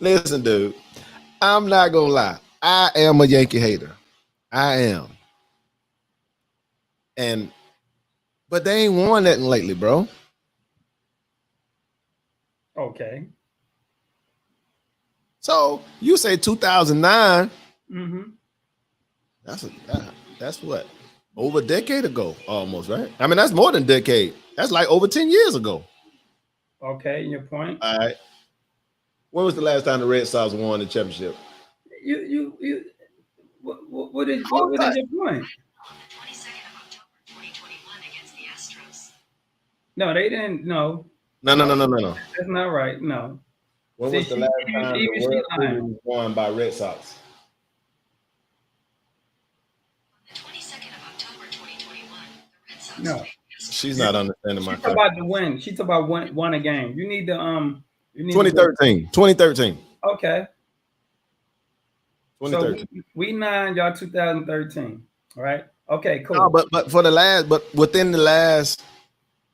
Listen, dude. I'm not gonna lie. I am a Yankee hater. I am. And but they ain't won nothing lately, bro. Okay. So you say 2009? Mm-hmm. That's a, that's what over a decade ago, almost, right? I mean, that's more than a decade. That's like over 10 years ago. Okay, your point. All right. When was the last time the Red Sox won the championship? You. All What time. is your point? 22nd of October 2021 against the Astros. No, they didn't. No, No, no, no, no, no, no, no. that's not right. No. When See, was the last time the even she World Series lying. was won by Red Sox? On the 22nd of October 2021, the Red Sox No, played the She's Astros. not understanding she my talk question. about the win. She talk about won a game. You need to go. 2013. 2013. Okay, so 2013. we 9, y'all 2013. All right. Okay, No, cool. but for the last, but within the last,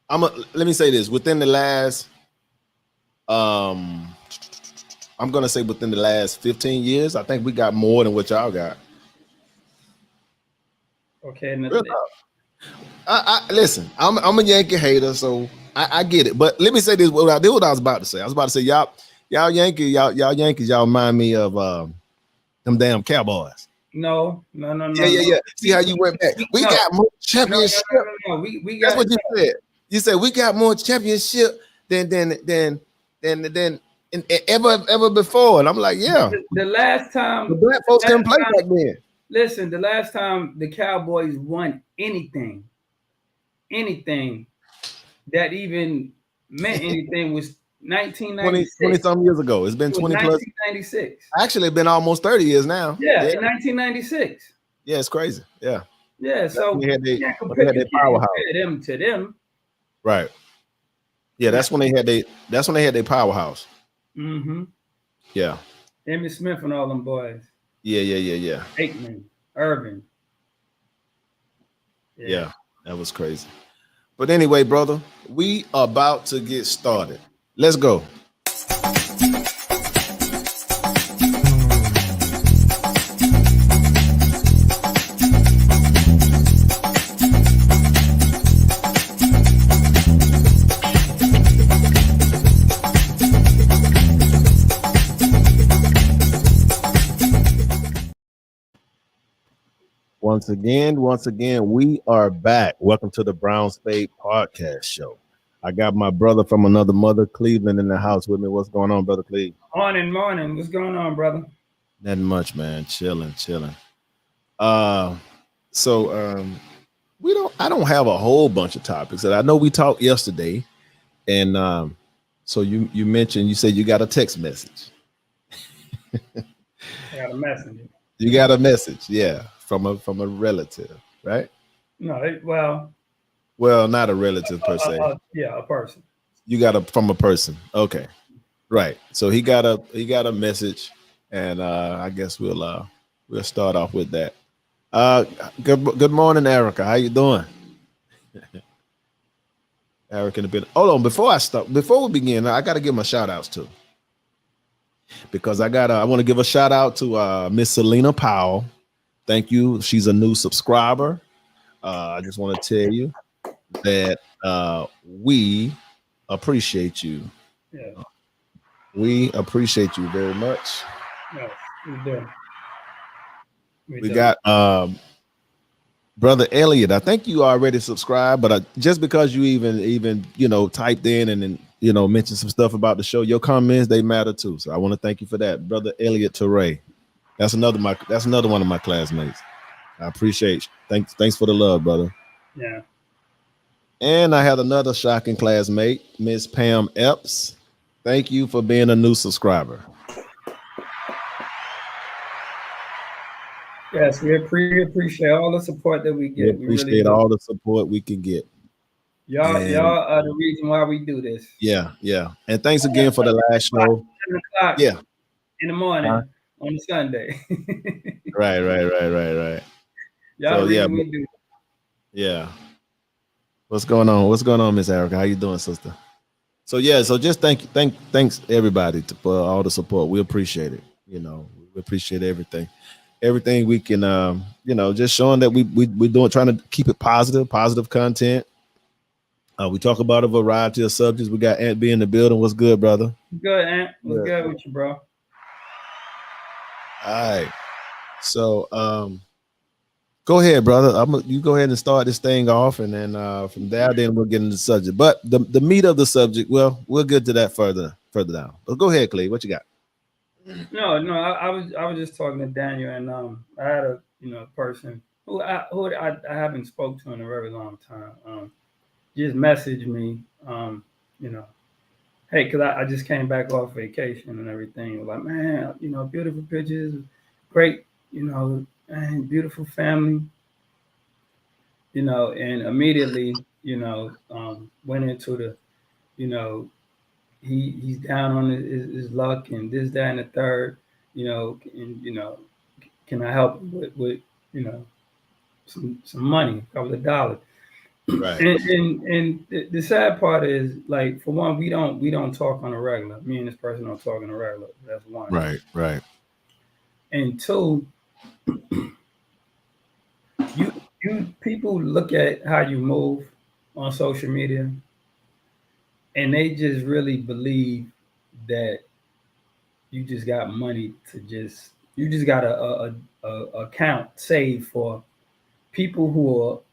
let me say this. Within the last, um, I'm gonna say within the last 15 years, I think we got more than what y'all got. Okay, and Real talk. I listen. I'm a Yankee hater, so I get it. But let me say this. What I was about to say. I was about to say y'all Yankees, y'all Yankees, y'all remind me of them damn Cowboys. no. Yeah, yeah, yeah. See how you went back. We No, got more no, championship. no. We That's got what you said. You said we got more championship than ever before. And I'm like, yeah. the last The time. black folks Last couldn't play time, back then. listen, the last time the Cowboys won anything that even meant anything was 20 1996. some years ago. It's been It was 20 plus. 1996. Actually, it's been almost 30 years now. Yeah, Yeah, in 1996. yeah, it's crazy. Yeah. Yeah, That's so when they had you can't compare, their powerhouse. them to them. Right. Yeah, that's when they had their powerhouse. Mm-hmm. Yeah. Emmitt Smith and all them boys. Yeah. Aikman, Irvin. Yeah. That was crazy. But anyway, brother, we are about to get started. Let's go. Once again, we are back. Welcome to the Brown Spade Podcast Show. I got my brother from another mother, Cleveland, in the house with me. What's going on, brother Cleve? Morning. What's going on, brother? Nothing much, man. Chilling. Uh, so I don't have a whole bunch of topics. And I know we talked yesterday, and so you mentioned, you said you got a text message. I got a messenger. You got a message, yeah, from a relative, right? No, Well, not a relative per se. Yeah, a person. You got from a person. Okay. Right. So he got a message, and I guess we'll start off with that. Good morning, Erica. How you doing? Erica in the bit. Hold on, before we begin, I gotta give my shout outs too. Because I want to give a shout out to Miss Selena Powell. Thank you. She's a new subscriber. I just want to tell you that we appreciate you. Yeah. We appreciate you very much. Yes, we do. We got Brother Elliot. I think you already subscribed, but just because you even typed in and then mentioned some stuff about the show, your comments, they matter too. So I want to thank you for that, Brother Elliot Teray. That's another one of my classmates. I appreciate you. Thanks for the love, brother. Yeah. And I had another shocking classmate, Miss Pam Epps. Thank you for being a new subscriber. Yes, we appreciate all the support that we get. We appreciate all the support we can get. Y'all are the reason why we do this. Yeah. And thanks again for the last show. 7 o'clock Yeah. In the morning on a Sunday. Right. Y'all we do. Yeah. What's going on? Miss Erica? How you doing, sister? So yeah, so just thanks everybody for all the support. We appreciate it. You know, we appreciate everything we can. Just showing that we doing, trying to keep it positive content. We talk about a variety of subjects. We got Ant B in the building. What's good, brother? Good, Ant. What's Yeah. good with you, bro? All right. So go ahead, brother. You go ahead and start this thing off, and then from there, then we'll get into the subject. But the meat of the subject, well, we'll get to that further down. But go ahead, Clay. What you got? No, I was just talking to Daniel, and I had a person who I haven't spoke to in a very long time. Just messaged me, you know, hey, because I just came back off vacation and everything. Like, man, beautiful pictures, great, and beautiful family, and immediately, went into the, you know, he's down on his luck and this, that, and the third, and can I help with some money, a couple of dollars. Right, And the sad part is, like, for one, we don't talk on a regular. Me and this person don't talk on a regular. That's one. right. And two, you you people look at how you move on social media, and they just really believe that you just got money to you just got a account saved for people who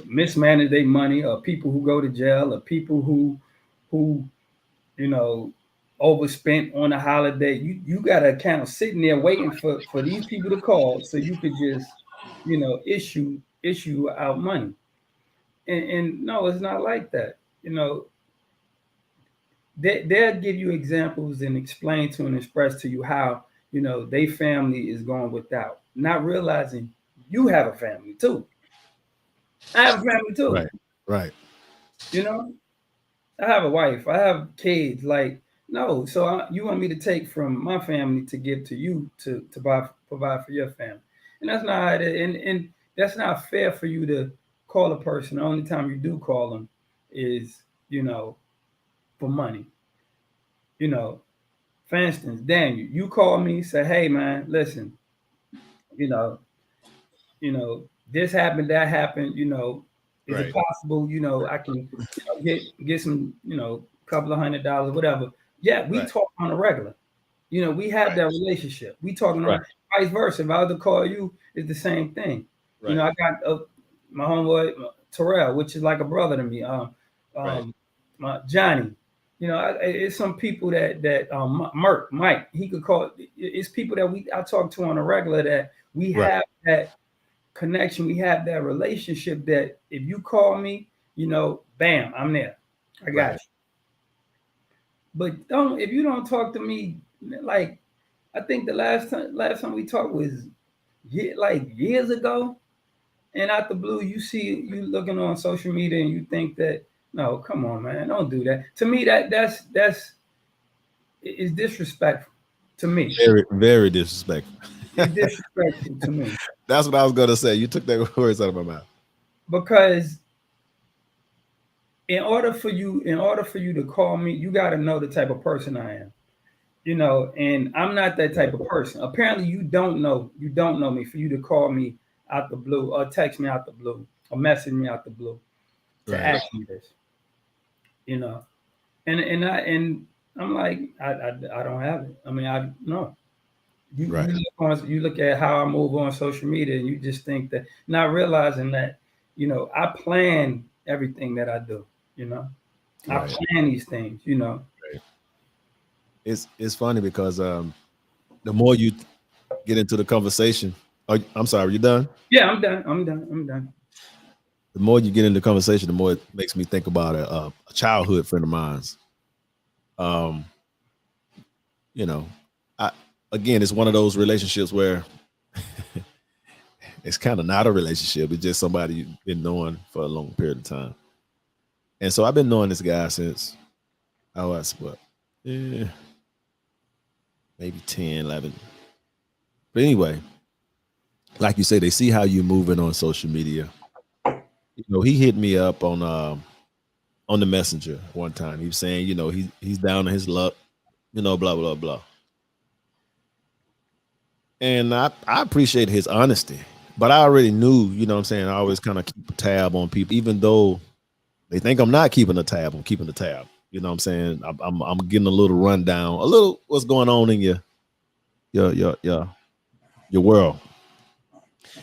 mismanage their money, or people who go to jail, or people who you know overspent on a holiday. You got an account sitting there waiting for these people to call so you could just issue out money. And no, it's not like that. They'll give you examples and explain to and express to you how their family is going without, not realizing you have a family too. I have a family too. Right, right, You know, I have a wife. I have kids. Like, no, so you want me to take from my family to give to you to provide for your family, and that's not how it is. And that's not fair for you to call a person. The only time you do call them is for money. You know, for instance, Daniel, you call me, say, hey man, listen, you know, this happened, that happened, is it right, possible, I can get some, couple of $100, whatever. Yeah, we right, talk on a regular. We have right, that relationship. We talking right, on vice versa. If I was to call you, it's the same thing. right, I got my homeboy Terrell, which is like a brother to me. right, My Johnny. It's some people that Mike, he could call. It's people that I talk to on a regular, that we right, have that connection. We have that relationship that if you call me, bam, I'm there. I got right. you. But don't if you don't talk to me, like, I think the last time we talked was like years ago, and out the blue you see you looking on social media and you think that, no, come on, man, don't do that. To me, that's is disrespectful to me. Very, very disrespectful. It's disrespectful to me That's what I was gonna say. You took that words out of my mouth. because in order for you to call me, you got to know the type of person I am. And I'm not that type of person. Apparently, you don't know me for you to call me out the blue, or text me out the blue, or message me out the blue to Right, ask me this. You know, and I'm like, I don't have it. I mean, I no. You right, you look at how I move on social media, and you just think that, not realizing that, I plan everything that I do. You know, I right. plan these things. Right. It's funny because the more you get into the conversation, I'm sorry, you done? Yeah, I'm done. I'm done. I'm done. The more you get into the conversation, the more it makes me think about a childhood friend of mine's. Um, you know, I again, it's one of those relationships where it's kind of not a relationship. It's just somebody you've been knowing for a long period of time. And so I've been knowing this guy since I was what, eh, maybe 10, 11. But anyway, like you say, they see how you're moving on social media. He hit me up on on the messenger one time. He was saying, he's down on his luck, blah, blah, blah. And I appreciate his honesty, but I already knew, what I'm saying. I always kind of keep a tab on people, even though they think I'm not keeping a tab. I'm keeping the tab. You know what I'm saying? I'm getting a little rundown, a little what's going on in your world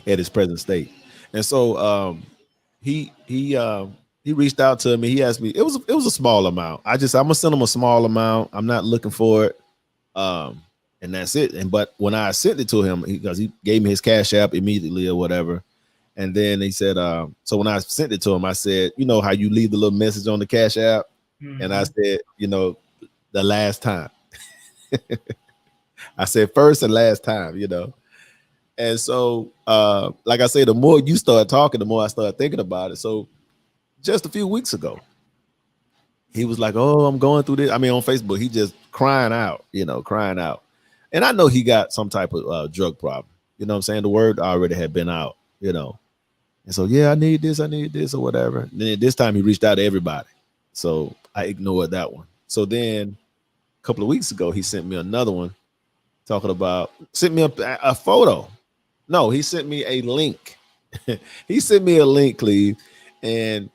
at its present state. And so he reached out to me. He asked me, it was a small amount. I'm gonna send him a small amount. I'm not looking for it. And that's it. But when I sent it to him, because he gave me his Cash App immediately or whatever. And then he said, so when I sent it to him, I said, how you leave the little message on the Cash App? Mm-hmm. And I said, the last time. I said first and last time, And so, like I said, the more you start talking, the more I start thinking about it. So just a few weeks ago, he was like, oh, I'm going through this. I mean, on Facebook, he just crying out. And I know he got some type of drug problem. You know what I'm saying? The word already had been out, And so, yeah, I need this or whatever. And then this time he reached out to everybody. So I ignored that one. So then a couple of weeks ago, he sent me another one sent me a photo. No, he sent me a link. He sent me a link, Cleve, and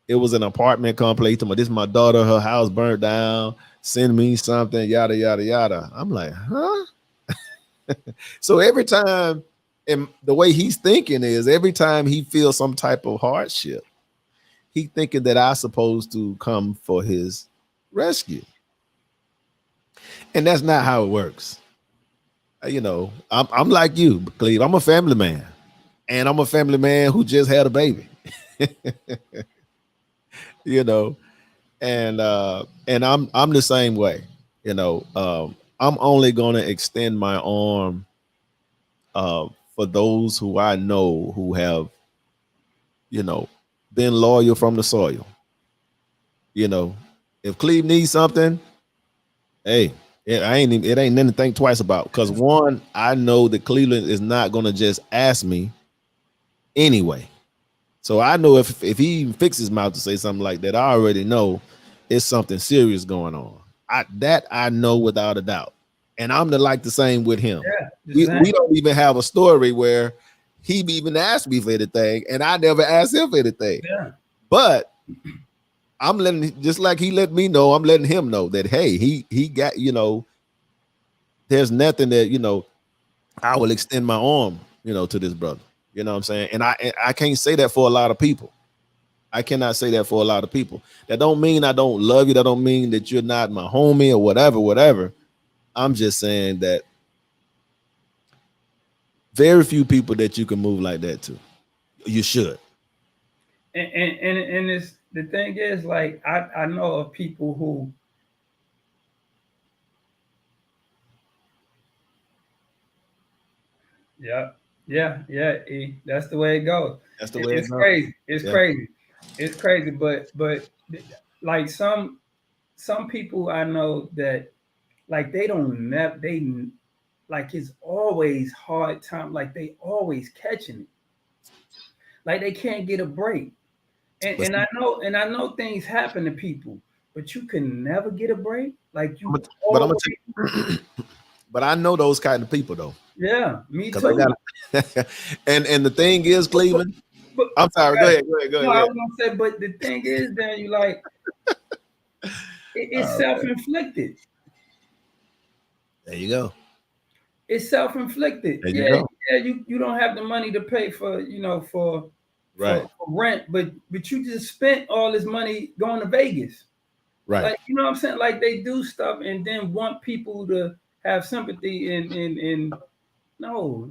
it was an apartment complex. This is my daughter, her house burned down. Send me something, yada, yada, yada. I'm like, huh? So every time, and the way he's thinking is every time he feels some type of hardship, he thinking that I'm supposed to come for his rescue. And that's not how it works. I'm like you, Cleve. I'm a family man. And I'm a family man who just had a baby. And I'm the same way. I'm only gonna extend my arm for those who I know who have, been loyal from the soil. If Cleve needs something, hey, it ain't nothing to think twice about. Because one, I know that Cleveland is not gonna just ask me anyway. So I know if he even fixes his mouth to say something like that, I already know it's something serious going on. I know without a doubt. And I'm the same with him. Yeah, we don't even have a story where he even asked me for anything, and I never asked him for anything. Yeah. But I'm letting, just like he let me know, I'm letting him know that, hey, he got, there's nothing that, I will extend my arm, to this brother. You know what I'm saying? And I can't say that for a lot of people. I cannot say that for a lot of people. That don't mean I don't love you. That don't mean that you're not my homie or whatever. I'm just saying that very few people that you can move like that to. You should. And it's, the thing is, like, I know of people who Yeah, E. That's the way it goes. That's the way it's crazy. It's crazy. But like some people I know that, like, they don't like, it's always hard time. Like, they always catching it. Like, they can't get a break. And I know things happen to people, but you can never get a break. Like, you. But I'm gonna tell you, but I know those kind of people though. Yeah, me too. And the thing is, Cleveland. I'm sorry. Go ahead. No, I was gonna say, but the thing is, then you like, it's self-inflicted. There you go. It's self-inflicted. There you go. Yeah. You don't have the money to pay for, for rent, but you just spent all this money going to Vegas. Right. Like, you know what I'm saying? Like, they do stuff and then want people to have sympathy and no,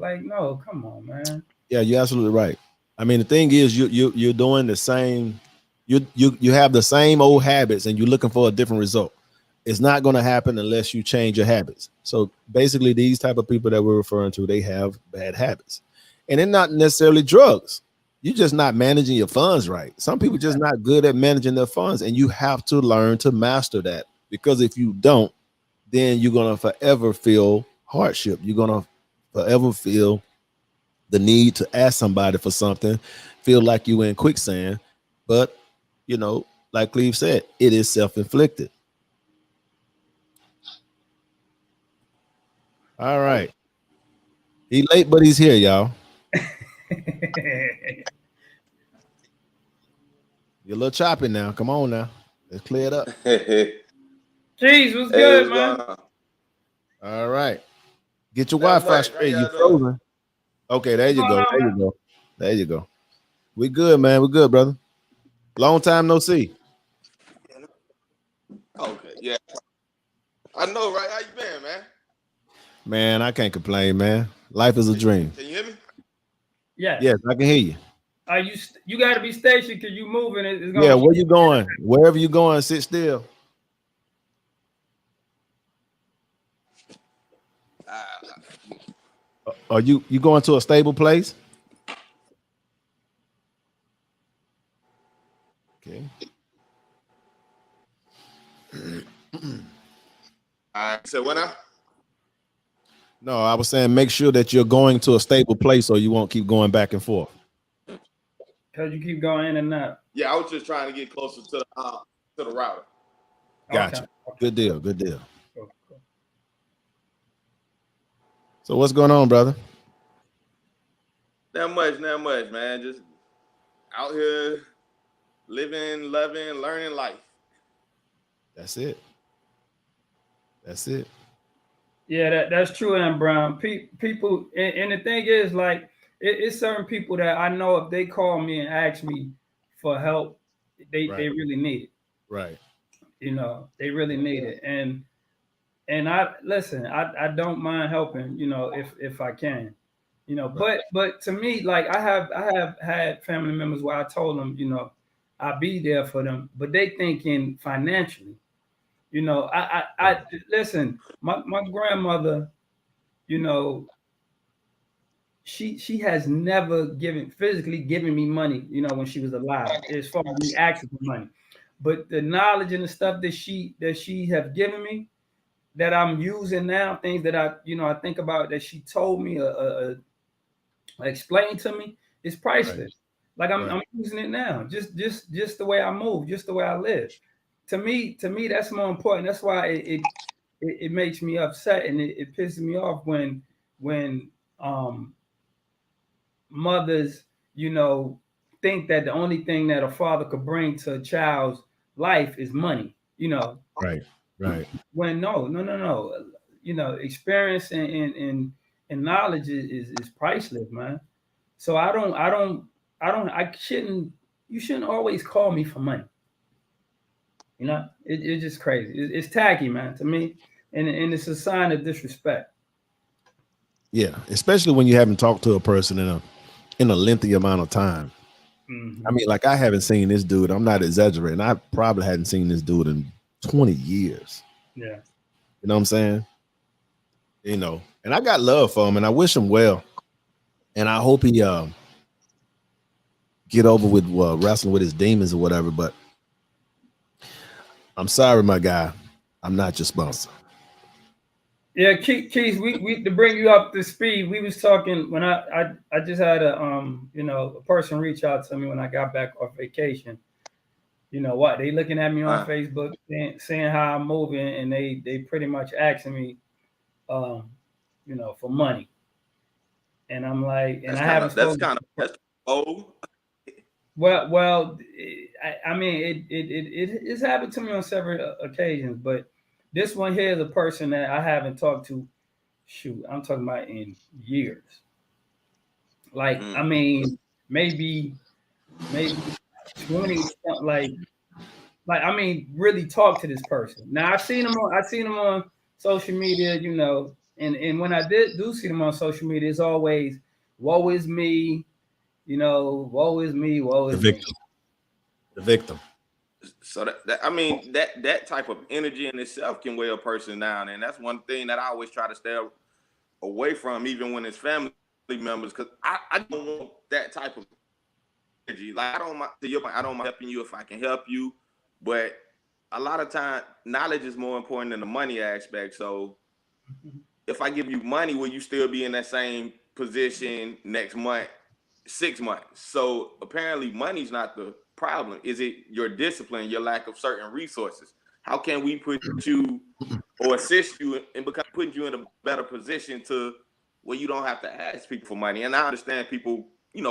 come on, man. Yeah, you're absolutely right. I mean, the thing is, you're doing the same. You have the same old habits, and you're looking for a different result. It's not going to happen unless you change your habits. So basically, these type of people that we're referring to, they have bad habits, and they're not necessarily drugs. You're just not managing your funds right. Some people just not good at managing their funds, and you have to learn to master that. Because if you don't, then you're gonna forever feel hardship. You're gonna forever feel the need to ask somebody for something, feel like you in quicksand. But like Cleve said, it is self-inflicted. All right. He late, but he's here, y'all. You're a little choppy now. Come on now. Let's clear it up. Jeez, what's Hey, good, what's man? going on? All right. Get your Not Wi-Fi much. How straight. You y'all doing? frozen. Okay, there What's you going go. on, There you man? go. There you go. We good, man. We good, brother. Long time no see. Okay, yeah. I know, right? How you been, man? Man, I can't complain, man. Life is a dream. Can you hear me? Yeah. Yes, I can hear you. Are you? You got to be stationed because you moving. It's Yeah, gonna. where you going? Wherever you going, sit still. Are you going to a stable place? Okay. So when I No, I was saying make sure that you're going to a stable place so you won't keep going back and forth. Because you keep going in and out. I was just trying to get closer to the router. Gotcha. Okay. Good deal. Good deal. Cool. So what's going on, brother? Not much, man. Just out here living, loving, learning life. That's it. That's it. Yeah, that's true, and Brown. People, and the thing is, like, it's certain people that I know if they call me and ask me for help, they really need it. Right. You know, they really need it. And I listen, I don't mind helping, you know, if I can. You know, but to me, like I have had family members where I told them, you know, I'll be there for them, but they thinking financially. You know, I listen, my grandmother, you know, she has never physically given me money, you know, when she was alive, as far as me asking for money. But the knowledge and the stuff that she have given me that I'm using now, things that I think about that she told me, explained to me, is priceless. Like I'm using it now, just the way I move, just the way I live. To me, that's more important. That's why it makes me upset and it pisses me off when mothers, you know, think that the only thing that a father could bring to a child's life is money. You know, Right. when no. You know, experience and knowledge is priceless, man. So I shouldn't. You shouldn't always call me for money. You know, it's just crazy. It's tacky, man, to me, and it's a sign of disrespect. Yeah, especially when you haven't talked to a person in a lengthy amount of time. Mhm. I mean, like I haven't seen this dude. I'm not exaggerating. I probably hadn't seen this dude in 20 years. Yeah. You know what I'm saying? You know, and I got love for him, and I wish him well. And I hope he get over with wrestling with his demons or whatever. But I'm sorry, my guy. I'm not your sponsor. Yeah, Keith, we to bring you up to speed. We was talking when I just had a person reach out to me when I got back off vacation. You know what? They looking at me on Facebook saying how I'm moving, and they pretty much asking me, for money. And I'm like, and I haven't spoken. That's old. Well, I mean, it's happened to me on several occasions, but this one here is a person that I haven't talked to. Shoot, I'm talking about in years. Like, I mean, maybe 20, like I mean, really talk to this person. Now I seen him on social media, you know, and when I do see them on social media, it's always woe is me, you know, woe is me, woe The is me. victim. The victim. So that type of energy in itself can weigh a person down, and that's one thing that I always try to stay away from, even when it's family members, because I don't want that type of energy. Like I don't mind, to your point, I don't mind helping you if I can help you, but a lot of time knowledge is more important than the money aspect. So if I give you money, will you still be in that same position next month, 6 months? So apparently money's not the problem? Is it your discipline, your lack of certain resources? How can we put you or assist you in putting you in a better position to where you don't have to ask people for money? And I understand people,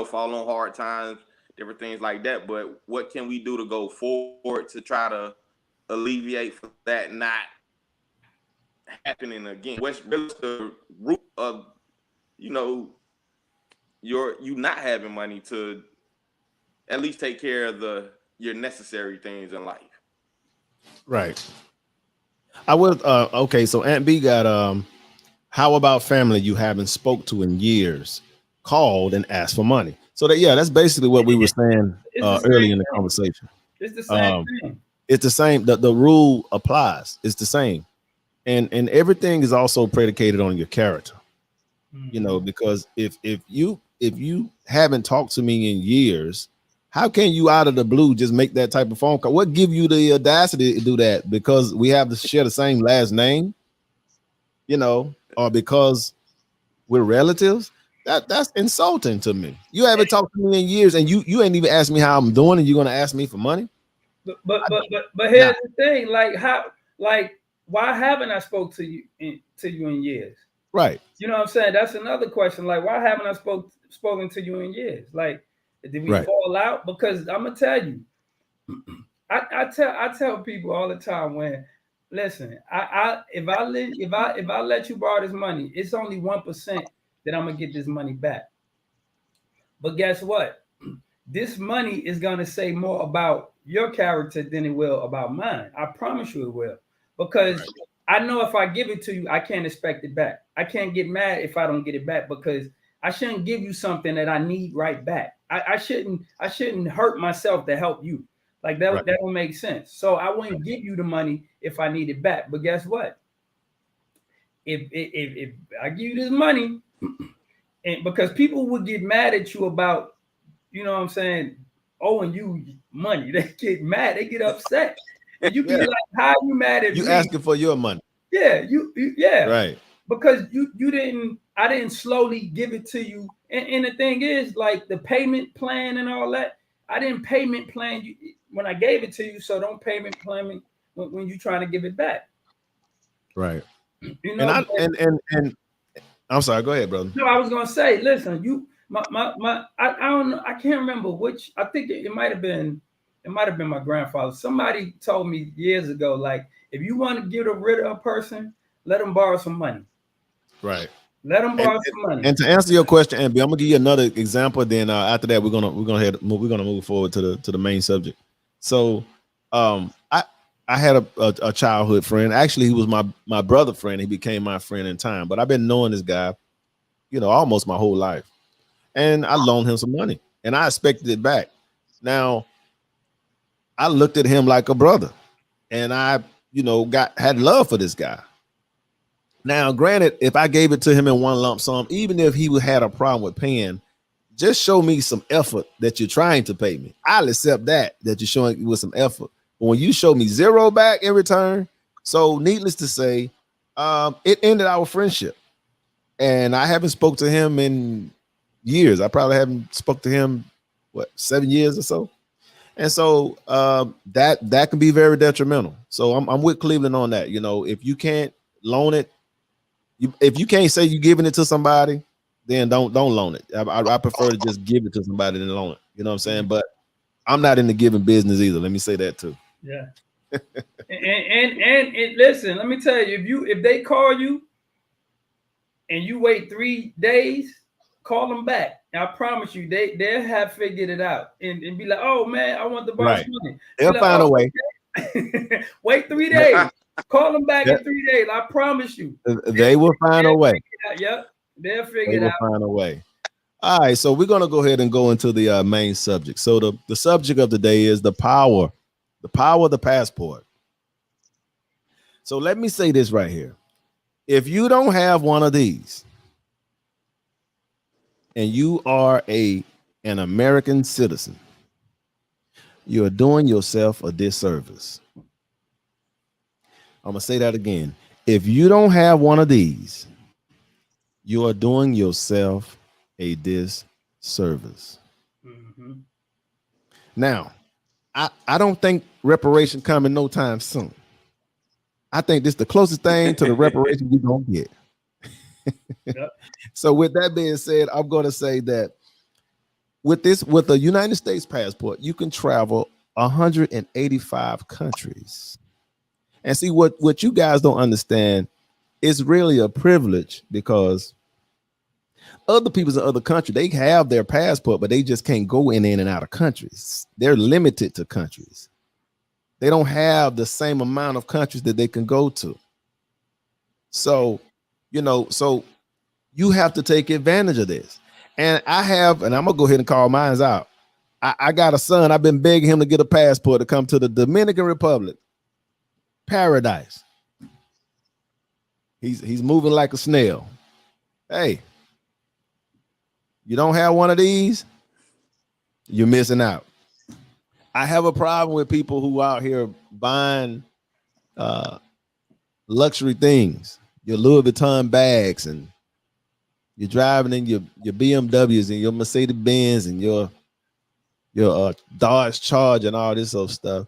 fall on hard times, different things like that. But what can we do to go forward to try to alleviate that not happening again? What's the root of, you not having money to at least take care of your necessary things in life? Right. I would okay, so Aunt B got how about family you haven't spoke to in years called and asked for money? So that's basically what we were saying early in the conversation. It's the same thing. It's the same. The rule applies. It's the same. And everything is also predicated on your character. Because if you haven't talked to me in years, how can you out of the blue just make that type of phone call? What give you the audacity to do that? Because we have to share the same last name, or because we're relatives? That's insulting to me. You haven't talked to me in years, and you ain't even asked me how I'm doing, and you're gonna ask me for money. But here's the thing: why haven't I spoke to you in years? Right. You know what I'm saying? That's another question. Like, why haven't I spoken to you in years? Like, did we fall out? Because I'm gonna tell you, I tell people all the time when, listen, if I let you borrow this money, it's only 1% that I'm gonna get this money back. But guess what? This money is gonna say more about your character than it will about mine. I promise you it will, because I know if I give it to you, I can't expect it back. I can't get mad if I don't get it back, because I shouldn't give you something that I need right back. I shouldn't hurt myself to help you. Like that don't make sense. So I wouldn't give you the money if I need it back. But guess what? If I give you this money, and because people would get mad at you about, you know what I'm saying, owing you money, they get mad, they get upset. And you be like, how are you mad at me? You asking for your money. Yeah, Right. Because I didn't slowly give it to you. And the thing is, like, the payment plan and all that, I didn't payment plan you when I gave it to you, so don't payment plan me when you're trying to give it back. Right. And I'm sorry, go ahead, brother. No, I was gonna say, listen, I don't know, I can't remember which. I think it might have been my grandfather. Somebody told me years ago, like, if you want to get rid of a person, let them borrow some money. Right. Let them borrow some money. And to answer your question, Ambi, I'm gonna give you another example. Then after that, we're gonna move forward to the main subject. So, I had a childhood friend. Actually, he was my brother friend. He became my friend in time. But I've been knowing this guy, almost my whole life. And I loaned him some money, and I expected it back. Now, I looked at him like a brother, and I, had love for this guy. Now, granted, if I gave it to him in one lump sum, even if he had a problem with paying, just show me some effort that you're trying to pay me. I'll accept that you're showing with some effort. But when you show me zero back in return, so needless to say, it ended our friendship. And I haven't spoke to him in years. I probably haven't spoke to him, 7 years or so. And so that can be very detrimental. So I'm with Cleveland on that. If you can't loan it, if you can't say you're giving it to somebody, then don't loan it. I prefer to just give it to somebody than loan it. You know what I'm saying? But I'm not in the giving business either. Let me say that too. Yeah. and listen, let me tell you, if they call you and you wait 3 days, call them back. I promise you, they'll have figured it out and be like, oh man, I want to borrow some money. They'll find a way. Wait 3 days. Call them back in 3 days. I promise you. They will find a way. Yep. They'll figure it out. Find a way. All right. So we're going to go ahead and go into the main subject. So the subject of the day is the power of the passport. So let me say this right here. If you don't have one of these and you are an American citizen, you're doing yourself a disservice. I'm going to say that again. If you don't have one of these, you are doing yourself a disservice. Mm-hmm. Now, I don't think reparation coming no time soon. I think this is the closest thing to the reparation you're gonna get. Yep. So with that being said, I'm gonna say that with a United States passport, you can travel 185 countries. And see what you guys don't understand, it's really a privilege because other people's in other countries, they have their passport, but they just can't go in and out of countries. They're limited to countries. They don't have the same amount of countries that they can go to. So, so you have to take advantage of this. And I'm gonna go ahead and call mine out. I got a son. I've been begging him to get a passport to come to the Dominican Republic. Paradise. He's moving like a snail. Hey, you don't have one of these, you're missing out. I have a problem with people who out here buying luxury things, your Louis Vuitton bags, and you're driving in your BMWs and your Mercedes Benz and your Dodge Charger and all this other stuff.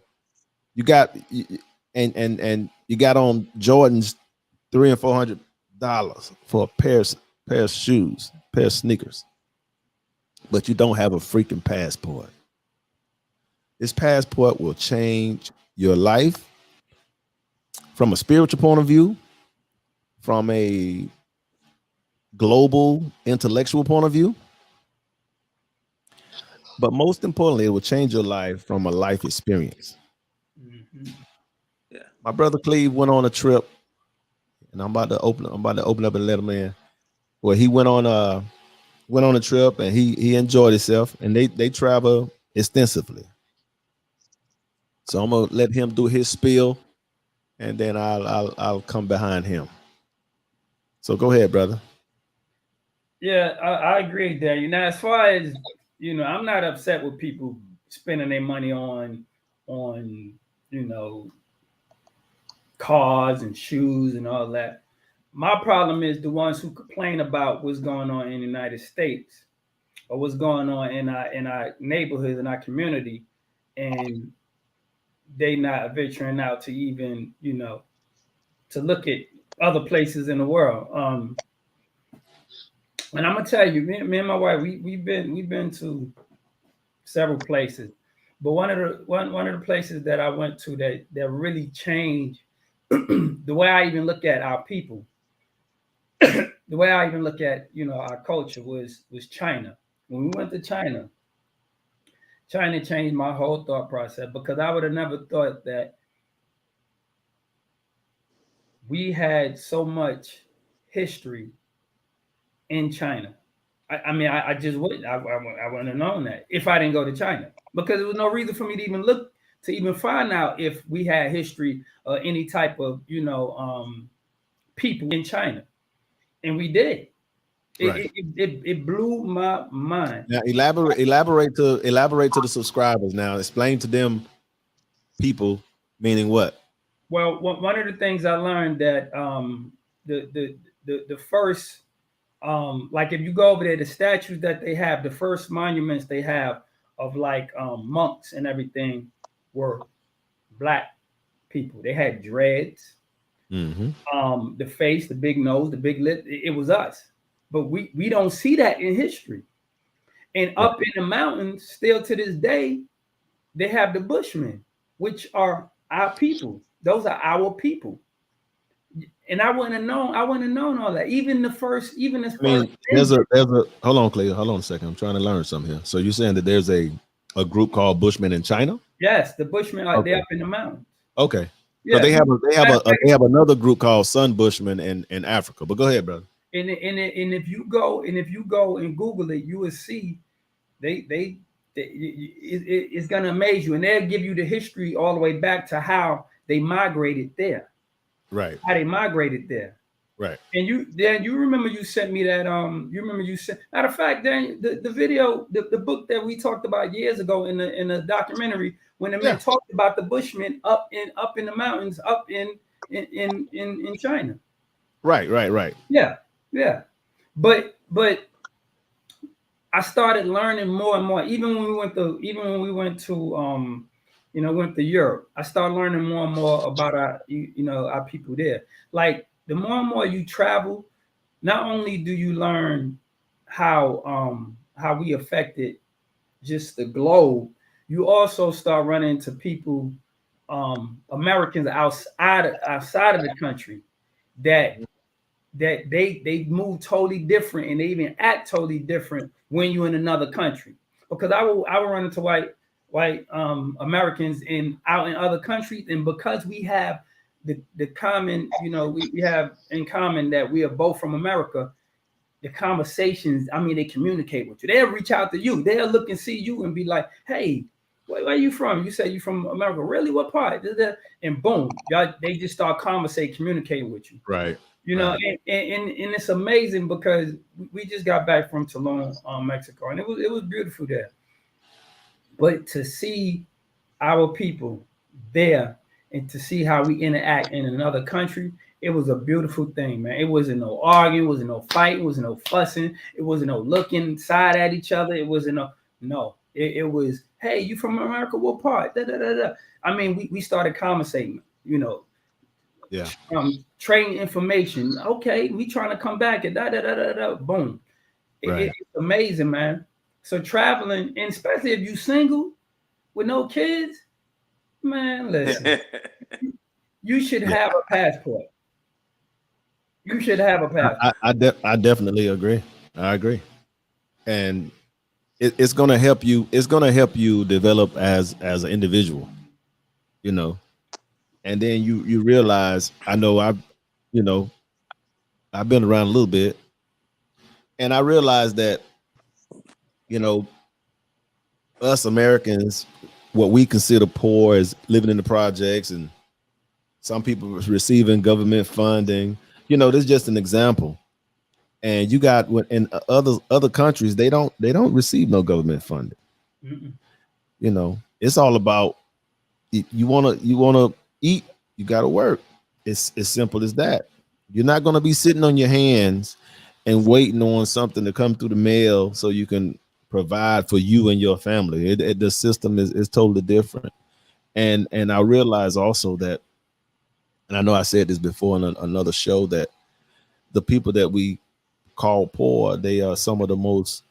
You got and you got on Jordans $300 and $400 for a pair of shoes, pair of sneakers, but you don't have a freaking passport. This passport will change your life from a spiritual point of view, from a global intellectual point of view, but most importantly, it will change your life from a life experience. Mm-hmm. Yeah. My brother Cleve went on a trip, and I'm about to open up and let him in. Well, he went on a trip and he enjoyed himself, and they travel extensively. So I'm gonna let him do his spiel, and then I'll come behind him. So go ahead, brother. Yeah, I agree there. As far as I'm not upset with people spending their money on cars and shoes and all that. My problem is the ones who complain about what's going on in the United States or what's going on in our neighborhoods, in our community, and they not venturing out to even to look at other places in the world. And I'm gonna tell you, me and my wife, we've been to several places, but one of the places that I went to that really changed the way I even look at our people, the way I even look at our culture was China. When we went to China changed my whole thought process, because I would have never thought that we had so much history in China. I just wouldn't. I wouldn't have known that if I didn't go to China, because there was no reason for me to even look to even find out if we had history or any type of people in China, and we did. Right. It blew my mind. Now elaborate to the subscribers. Now explain to them people meaning what. Well, one of the things I learned that the first like if you go over there, the statues that they have, the first monuments they have of like monks and everything were black people. They had dreads, the face, the big nose, the big lip. It was us. But we don't see that in history. And up in the mountains, still to this day, they have the Bushmen, which are our people. Those are our people. And I wouldn't have known all that. There's a hold on, Clay. Hold on a second. I'm trying to learn something here. So you're saying that there's a group called Bushmen in China? Yes, the Bushmen are They're up in the mountains. Okay. Yeah. So they have another group called Sun Bushmen in Africa. But go ahead, brother. And if you go and Google it, you will see it's gonna amaze you, and they'll give you the history all the way back to how they migrated there. Right. How they migrated there. Right. And you remember you sent me that matter of fact, Dan, the video, the book that we talked about years ago in the documentary, when the men talked about the Bushmen up in the mountains up in China. Right. Yeah. But I started learning more and more. Even when we went to went to Europe. I started learning more and more about our people there. Like the more and more you travel, not only do you learn how we affected just the globe, you also start running into people, Americans outside of the country that they move totally different and they even act totally different when you're in another country. Because I will run into white Americans out in other countries, and because we have the common, we have in common that we are both from America. The conversations, I mean, they communicate with you. They'll reach out to you. They'll look and see you and be like, "Hey, where are you from?" You say you from America. Really? What part? And boom, they just start conversating, communicating with you. Right. And it's amazing because we just got back from Tulum, Mexico, and it was beautiful there. But to see our people there and to see how we interact in another country, it was a beautiful thing, man. It wasn't no arguing, it wasn't no fighting, it wasn't no fussing, it wasn't no looking side at each other. It wasn't no. It was, hey, you from America? What part? Da, da, da, da. I mean, we started conversating, Yeah. Trading information. Okay, we trying to come back and da da da da da. Boom. Right. It's amazing, man. So traveling, and especially if you single with no kids, man, listen, you should have a passport. You should have a passport. I definitely agree. I agree, and it's gonna help you. It's gonna help you develop as an individual, and then you realize. I know I've been around a little bit, and I realized that us Americans, what we consider poor is living in the projects, and some people receiving government funding. This is just an example. And you got in other countries, they don't receive no government funding. Mm-mm. It's all about you wanna eat, you gotta work. It's as simple as that. You're not gonna be sitting on your hands and waiting on something to come through the mail so you can provide for you and your family. The system is totally different. And I realize also that, and I know I said this before in another show, that the people that we call poor, they are some of the most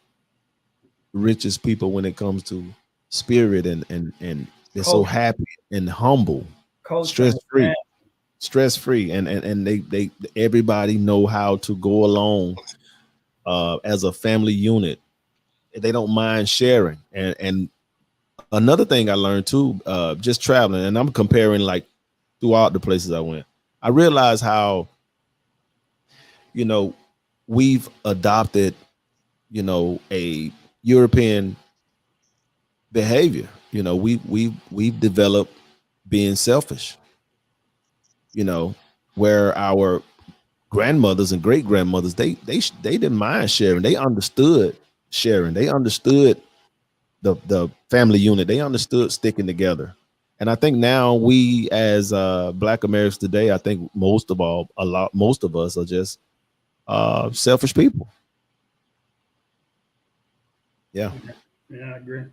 richest people when it comes to spirit, and they're so happy and humble, stress free, and they everybody know how to go along as a family unit. They don't mind sharing. And another thing I learned too, just traveling, and I'm comparing like throughout the places I went, I realized how we've adopted a European behavior. We've developed being selfish, where our grandmothers and great grandmothers, they didn't mind sharing. They understood sharing. They understood the family unit. They understood sticking together. And I think now we, as Black Americans today, I think most of us are just selfish people. Yeah. Yeah, I agree.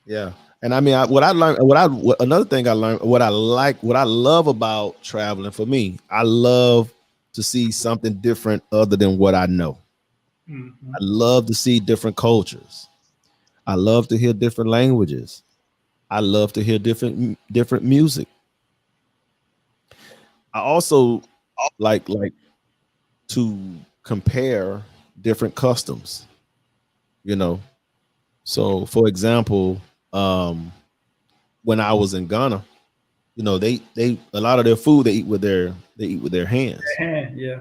Yeah. And I mean, another thing I learned, what I love about traveling, for me, I love to see something different other than what I know. Mm-hmm. I love to see different cultures. I love to hear different languages. I love to hear different music. I also like to compare different customs, So for example, when I was in Ghana, they a lot of their food they eat with their hands. Yeah.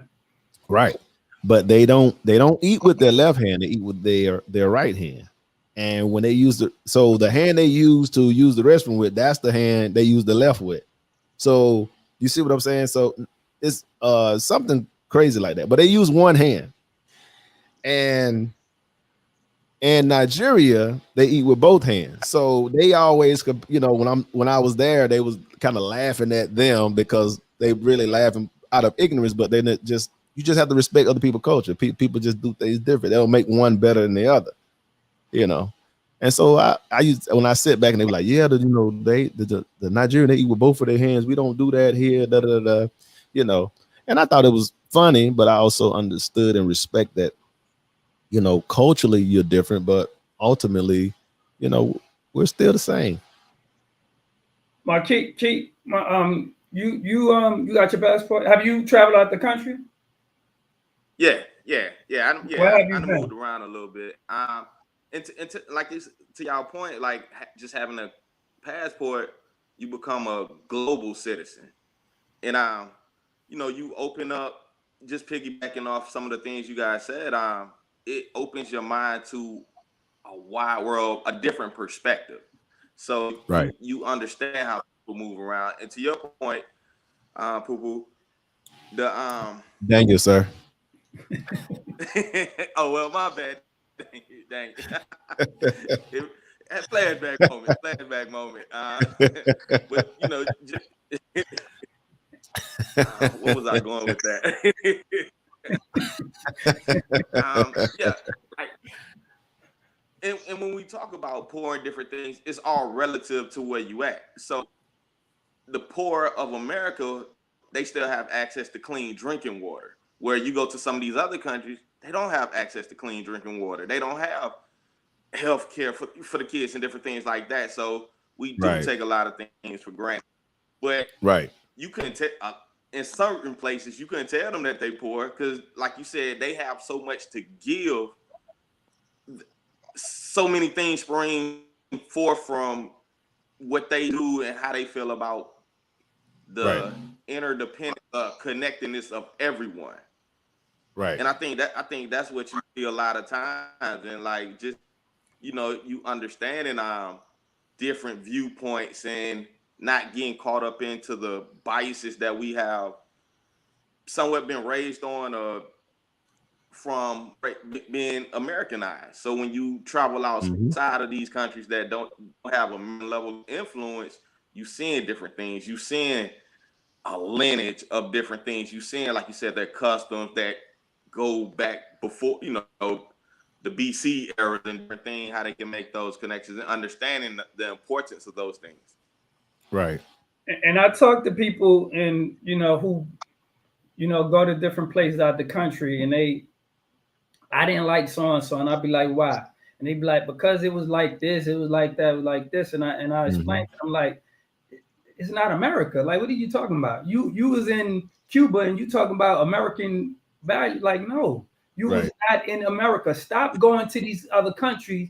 Right. But they don't eat with their left hand, they eat with their right hand. And when they use the hand they use to use the restroom with, that's the hand they use the left with. So you see what I'm saying? So it's something crazy like that. But they use one hand. And in Nigeria, they eat with both hands. So they always, when I was there, they was kind of laughing at them because they really laughing out of ignorance. But then you just have to respect other people's culture. People just do things different. They'll make one better than the other, And so I used, when I sit back and they were like, yeah, the Nigerian, they eat with both of their hands. We don't do that here, da da da, you know. And I thought it was funny, but I also understood and respect that, you know, culturally you're different, but ultimately, you know, we're still the same. You got your passport? Have you traveled out the country? Yeah. Where have you I been? moved around a little bit. And to like this, to y'all point, like just having a passport, you become a global citizen. And you know, you open up, just piggybacking off some of the things you guys said. It opens your mind to a wide world, a different perspective. So Right. you understand how people move around. And to your point, Poo Poo, the Thank you, sir. oh well, my bad. Dang. Flashback moment. But you know, what was I going with that? Yeah. And when we talk about poor and different things, it's all relative to where you at. So the poor of America, they still have access to clean drinking water. Where you go to some of these other countries, they don't have access to clean drinking water. They don't have health care for the kids and different things like that. So we do Right. take a lot of things for granted. But Right. you couldn't tell in certain places you couldn't tell them that they poor because, like you said, they have so much to give. So many things spring forth from what they do and how they feel about the interdependent connectedness of everyone. Right. And I think that's what you see a lot of times, and like just you know you understanding different viewpoints and not getting caught up into the biases that we have somewhat been raised on from being Americanized. So when you travel outside of these countries that don't have a level of influence, you seeing different things. You seeing a lineage of different things. You seeing, like you said, their customs that go back before, you know, the BC era and different things, how they can make those connections and understanding the importance of those things. Right. And I talk to people and who go to different places out the country, and I didn't like so and so, and I'd be like, why? And they'd be like, because it was like this, it was like that, it was like this, and I explained to them, like, it's not America. Like, what are you talking about? You was in Cuba and you talking about American value? Like, no, you was not in America. Stop going to these other countries,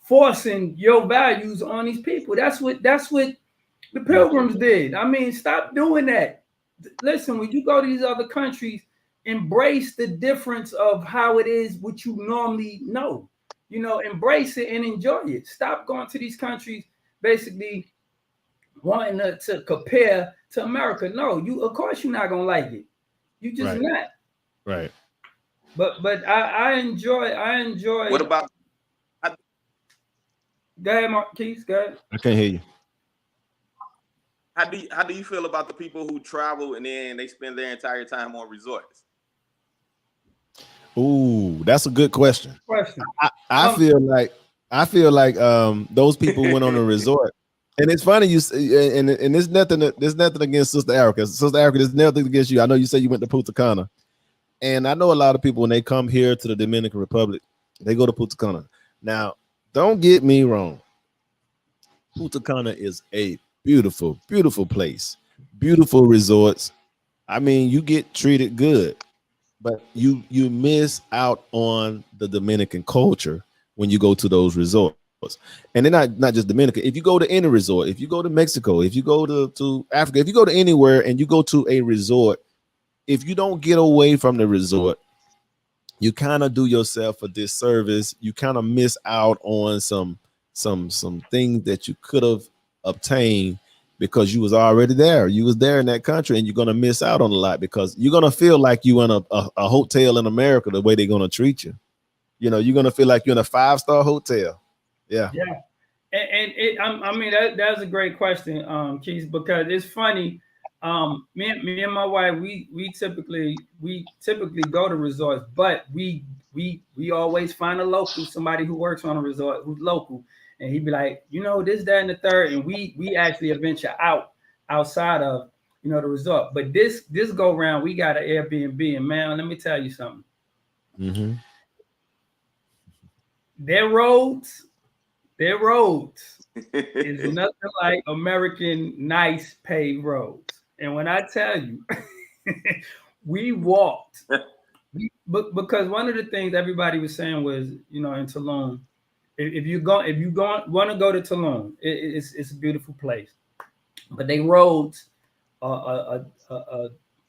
forcing your values on these people. That's what the Pilgrims did. I mean, stop doing that. Listen, when you go to these other countries, embrace the difference of how it is, what you normally know. Embrace it and enjoy it. Stop going to these countries basically wanting to compare to America. No, of course you're not gonna like it. You just not. Right. But I enjoy. What about? Go ahead, Marquise. Go ahead. I can't hear you. How do you feel about the people who travel and then they spend their entire time on resorts? Ooh, that's a good question. I feel like those people went on a resort. And it's funny and there's nothing against Sister Erica. Sister Erica, there's nothing against you. I know you said you went to Punta Cana. And I know a lot of people when they come here to the Dominican Republic, they go to Punta Cana. Now, don't get me wrong. Punta Cana is a beautiful, beautiful place. Beautiful resorts. I mean, you get treated good, but you miss out on the Dominican culture when you go to those resorts. And they're not just Dominican. If you go to any resort, if you go to Mexico, if you go to Africa, if you go to anywhere and you go to a resort, if you don't get away from the resort, you kind of do yourself a disservice. You kind of miss out on some things that you could have obtained because you was already there. You was there in that country, and you're gonna miss out on a lot because you're gonna feel like you in a hotel in America the way they're gonna treat you. You know, you're gonna feel like you're in a 5-star hotel. Yeah. I mean that's a great question, Keith, because it's funny. Me and my wife, we typically go to resorts, but we always find a local, somebody who works on a resort who's local, and he'd be like, you know, this, that, and the third, and we actually venture outside of, you know, the resort. But this go round, we got an Airbnb, and man, let me tell you something. Mm-hmm. Their roads is nothing like American nice paved roads. And when I tell you, we walked. Because one of the things everybody was saying was, you know, in Tulum, if you want to go to Tulum, it's a beautiful place, but they roads are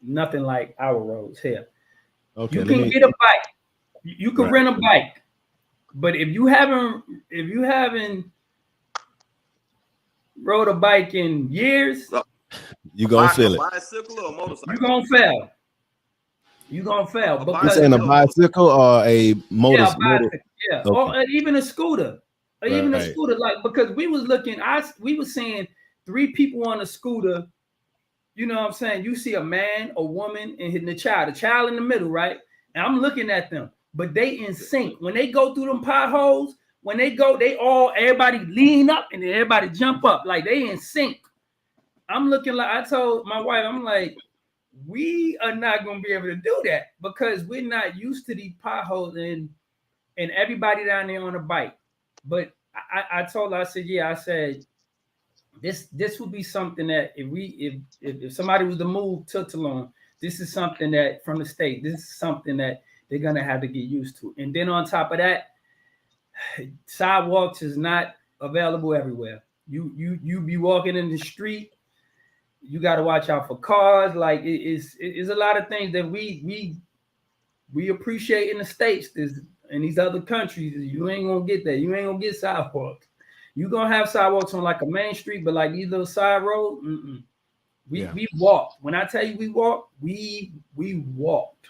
nothing like our roads here. Okay, You can get a bike, you can rent a bike, but if you haven't rode a bike in years, you gonna feel it. Bicycle or motorcycle? you're gonna fail. You're gonna fail. You saying a bicycle or a motorcycle? Yeah, bicycle, yeah. Okay. Or even a scooter. Or even a Right. scooter, like, because we was looking, we was seeing 3 people on a scooter. You know what I'm saying? You see a man, a woman, and the child in the middle, right? And I'm looking at them, but they in sync. When they go through them potholes, when they go, everybody lean up and then everybody jump up, like they in sync. I'm looking like, I told my wife, I'm like, we are not gonna be able to do that because we're not used to these potholes and everybody down there on a bike. But I told her, I said, yeah, I said, this would be something that if somebody was to move to Tulum, this is something that from the state, this is something that they're gonna have to get used to. And then on top of that, sidewalks is not available everywhere. You be walking in the street, you got to watch out for cars. Like it's a lot of things that we appreciate in the States. In these other countries, you ain't gonna get that. You ain't gonna get sidewalks. You gonna have sidewalks on like a main street, but like these little side roads, we walked. When I tell you we walked, we walked.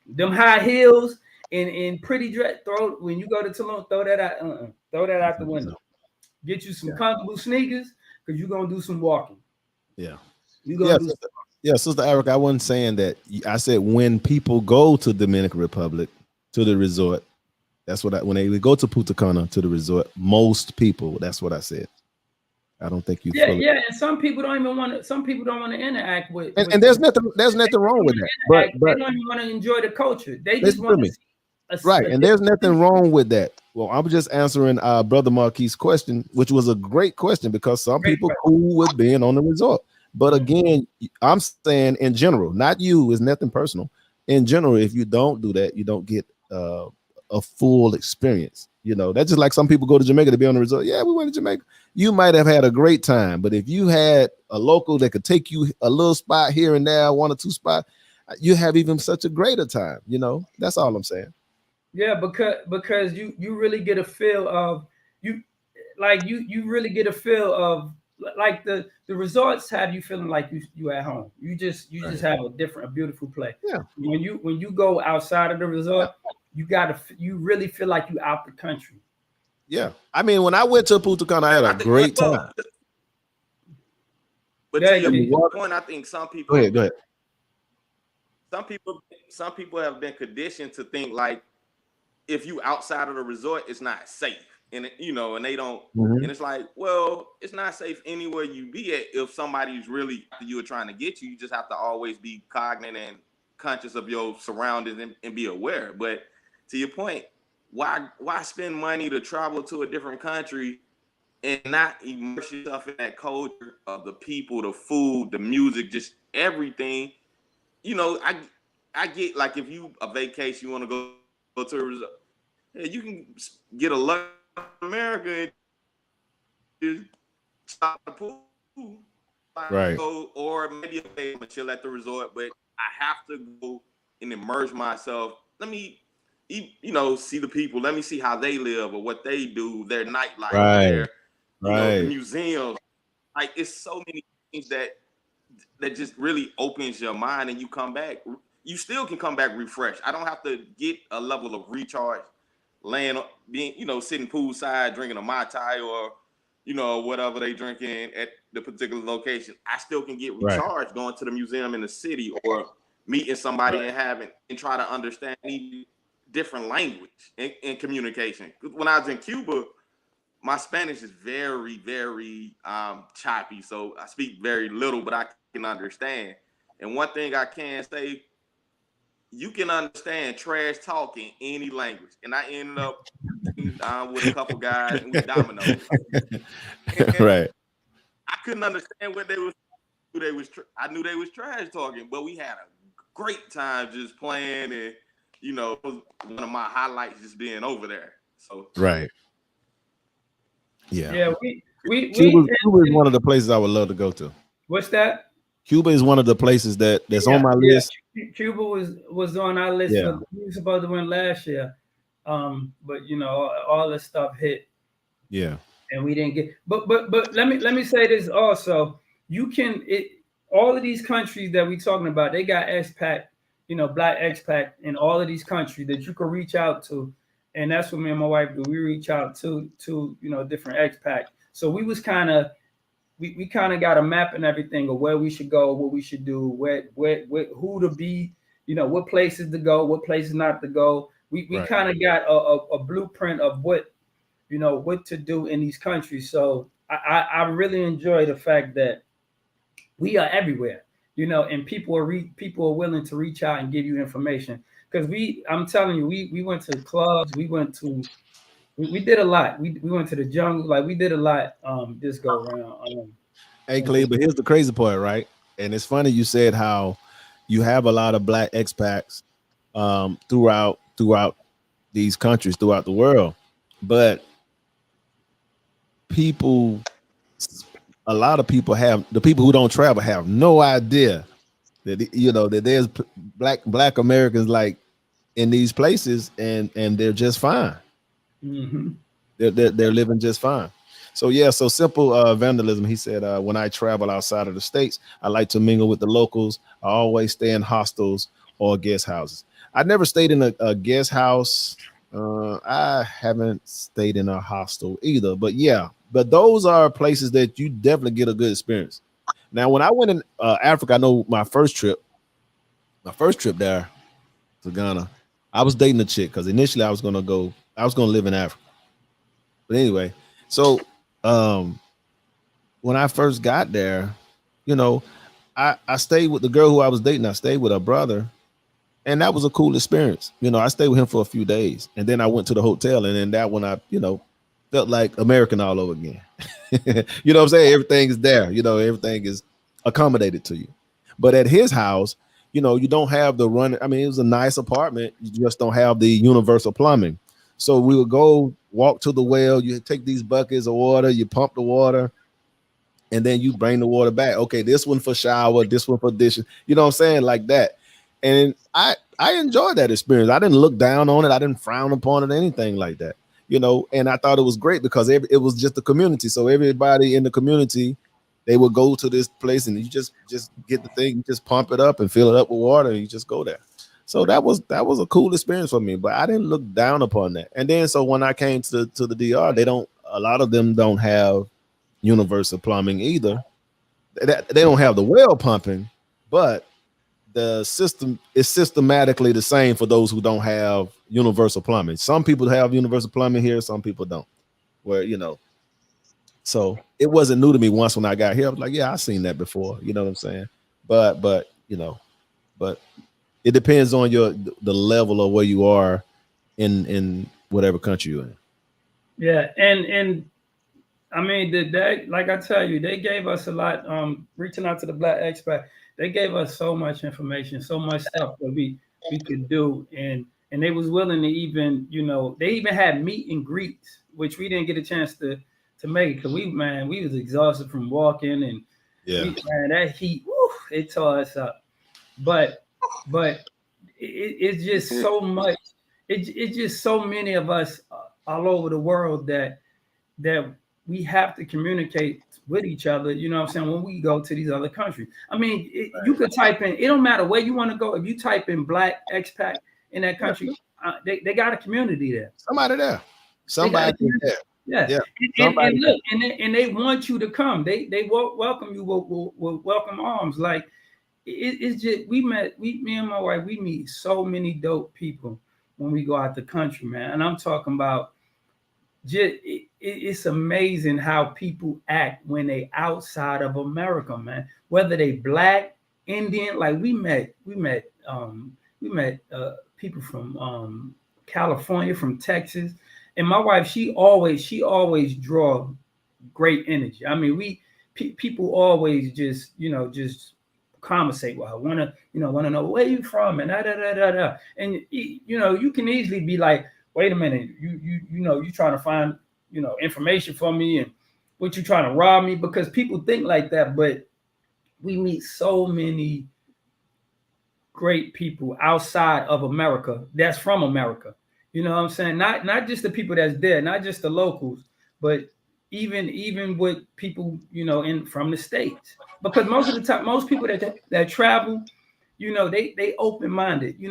Them high heels and pretty dress. When you go to Tulum, throw that out. Throw that out the window. Get you some comfortable sneakers because you're gonna do some walking. Yeah. You gonna do Sister Erica, I wasn't saying that. I said when people go to Dominican Republic to the resort, that's what when they go to Punta Cana to the resort, most people, that's what I said. I don't think you. Yeah, and some people don't even want to. Some people don't want to interact with. And there's nothing wrong with that. But they don't even want to enjoy the culture. They just want to see right, and there's nothing wrong with that. Well, I'm just answering Brother Marquis' question, which was a great question because some people cool with being on the resort. But again, I'm saying in general, not you, it's nothing personal. In general, if you don't do that, you don't get a full experience. You know, that's just like some people go to Jamaica to be on the resort. Yeah, we went to Jamaica. You might have had a great time, but if you had a local that could take you a little spot here and there, 1 or 2 spots, you have even such a greater time. You know, that's all I'm saying. Yeah, because you really get a feel of you really get a feel of like the resorts have you feeling like you at home. You just have a beautiful place. Yeah. When you go outside of the resort, you really feel like you out the country. Yeah. I mean, when I went to Punta Cana, I had a great time. But to your point, I think some people Go ahead. Some people have been conditioned to think like if you outside of the resort, it's not safe. And and they don't, and it's like, well, it's not safe anywhere you be at. If somebody's really you are trying to get you, you just have to always be cognizant and conscious of your surroundings and be aware. But to your point, why spend money to travel to a different country and not immerse yourself in that culture of the people, the food, the music, just everything? I get like if you a vacation, you want to go to a resort, you can get a luxury America and stop the pool, right? Or maybe I'm chill at the resort, but I have to go and immerse myself. Let me, see the people. Let me see how they live or what they do, their nightlife, their the museums. Like it's so many things that just really opens your mind, and you come back. You still can come back refreshed. I don't have to get a level of recharge. Sitting poolside drinking a Mai Tai or, whatever they drinking at the particular location. I still can get recharged going to the museum in the city or meeting somebody and try to understand different language and communication. When I was in Cuba, my Spanish is very, very choppy, so I speak very little, but I can understand. And one thing I can say, you can understand trash talk in any language. And I ended up with a couple guys and we dominoed. And Right. I couldn't understand what they was. I knew they was trash talking, but we had a great time just playing, and you know, it was one of my highlights just being over there. So Right. Yeah. Yeah, Cuba is one of the places I would love to go to. what's that? Cuba is one of the places that's on my list. Cuba was on our list. Yeah. We were supposed to win last year, but you know, all this stuff hit. Yeah. And we didn't get. But let me say this also. You can all of these countries that we're talking about, they got expat, you know, black expat in all of these countries that you can reach out to, and that's what me and my wife do. We reach out to you know, different expat. So we was kind of we kind of got a map and everything of where we should go, what we should do, where who to be, you know, what places to go, what places not to go. We Right. kind of got a blueprint of what, you know, what to do in these countries. So I really enjoy the fact that we are everywhere, you know, and people are willing to reach out and give you information. Because I'm telling you, we went to clubs, we did a lot. We went to the jungle, like we did a lot this go around. Hey, Clay, but here's the crazy part, right? And it's funny you said how you have a lot of black expats throughout these countries, throughout the world, but a lot of people the people who don't travel have no idea that, you know, that there's black Americans like in these places, and they're just fine. Mm-hmm. They're living just fine. So yeah, so Simple Vandalism, he said, when I travel outside of the States, I like to mingle with the locals. I always stay in hostels or guest houses. I never stayed in a guest house. I haven't stayed in a hostel either, but yeah, but those are places that you definitely get a good experience. Now, when I went in Africa, I know my first trip there to Ghana, I was dating a chick because initially I was gonna live in Africa. But anyway, so when I first got there, you know, I stayed with the girl who I was dating. I stayed with her brother, and that was a cool experience. You know, I stayed with him for a few days, and then I went to the hotel, and then that one I, you know, felt like American all over again. You know what I'm saying? Everything is there. You know, everything is accommodated to you. But at his house, you know, you don't have the run. I mean, it was a nice apartment. You just don't have the universal plumbing. So we would go walk to the well. You take these buckets of water, you pump the water, and then you bring the water back. Okay, this one for shower, this one for dishes. You know what I'm saying? Like that. And I enjoyed that experience. I didn't look down on it. I didn't frown upon it, anything like that. You know, and I thought it was great because it was just a community. So everybody in the community, they would go to this place, and you just get the thing, you just pump it up and fill it up with water, and you just go there. So that was a cool experience for me, but I didn't look down upon that. And then so when I came to the DR, a lot of them don't have universal plumbing either. They don't have the well pumping, but the system is systematically the same for those who don't have universal plumbing. Some people have universal plumbing here, some people don't. Where, you know, so it wasn't new to me once when I got here. I was like, yeah, I've seen that before. You know what I'm saying? But you know, but it depends on the level of where you are in whatever country you're in. Yeah, and I mean, like I tell you, they gave us a lot. Reaching out to the black expat, they gave us so much information, so much stuff that we could do, and they was willing to even, you know, they even had meet and greets, which we didn't get a chance to make because we was exhausted from walking, and that heat, it tore us up. But it's just so much. It's just so many of us all over the world that we have to communicate with each other. You know what I'm saying? When we go to these other countries, I mean, you could type in. It don't matter where you want to go. If you type in black expat in that country, they got a community there. Somebody there. There. Yeah. And look, and they want you to come. They welcome you with welcome arms. Like it's just me and my wife, we meet so many dope people when we go out the country, man. And I'm talking about just it's amazing how people act when they outside of America, man. Whether they black, Indian, like we met people from California, from Texas, and my wife, she always draw great energy. I mean, people always just just conversate with her, want to know where you from and da. And you can easily be like, wait a minute, you trying to find information from me, and what you trying to rob me, because people think like that. But we meet so many great people outside of America that's from America. You know what I'm saying? Not just the people that's there, not just the locals, but even with people in from the States. Because most of the time, most people that travel, they open-minded. They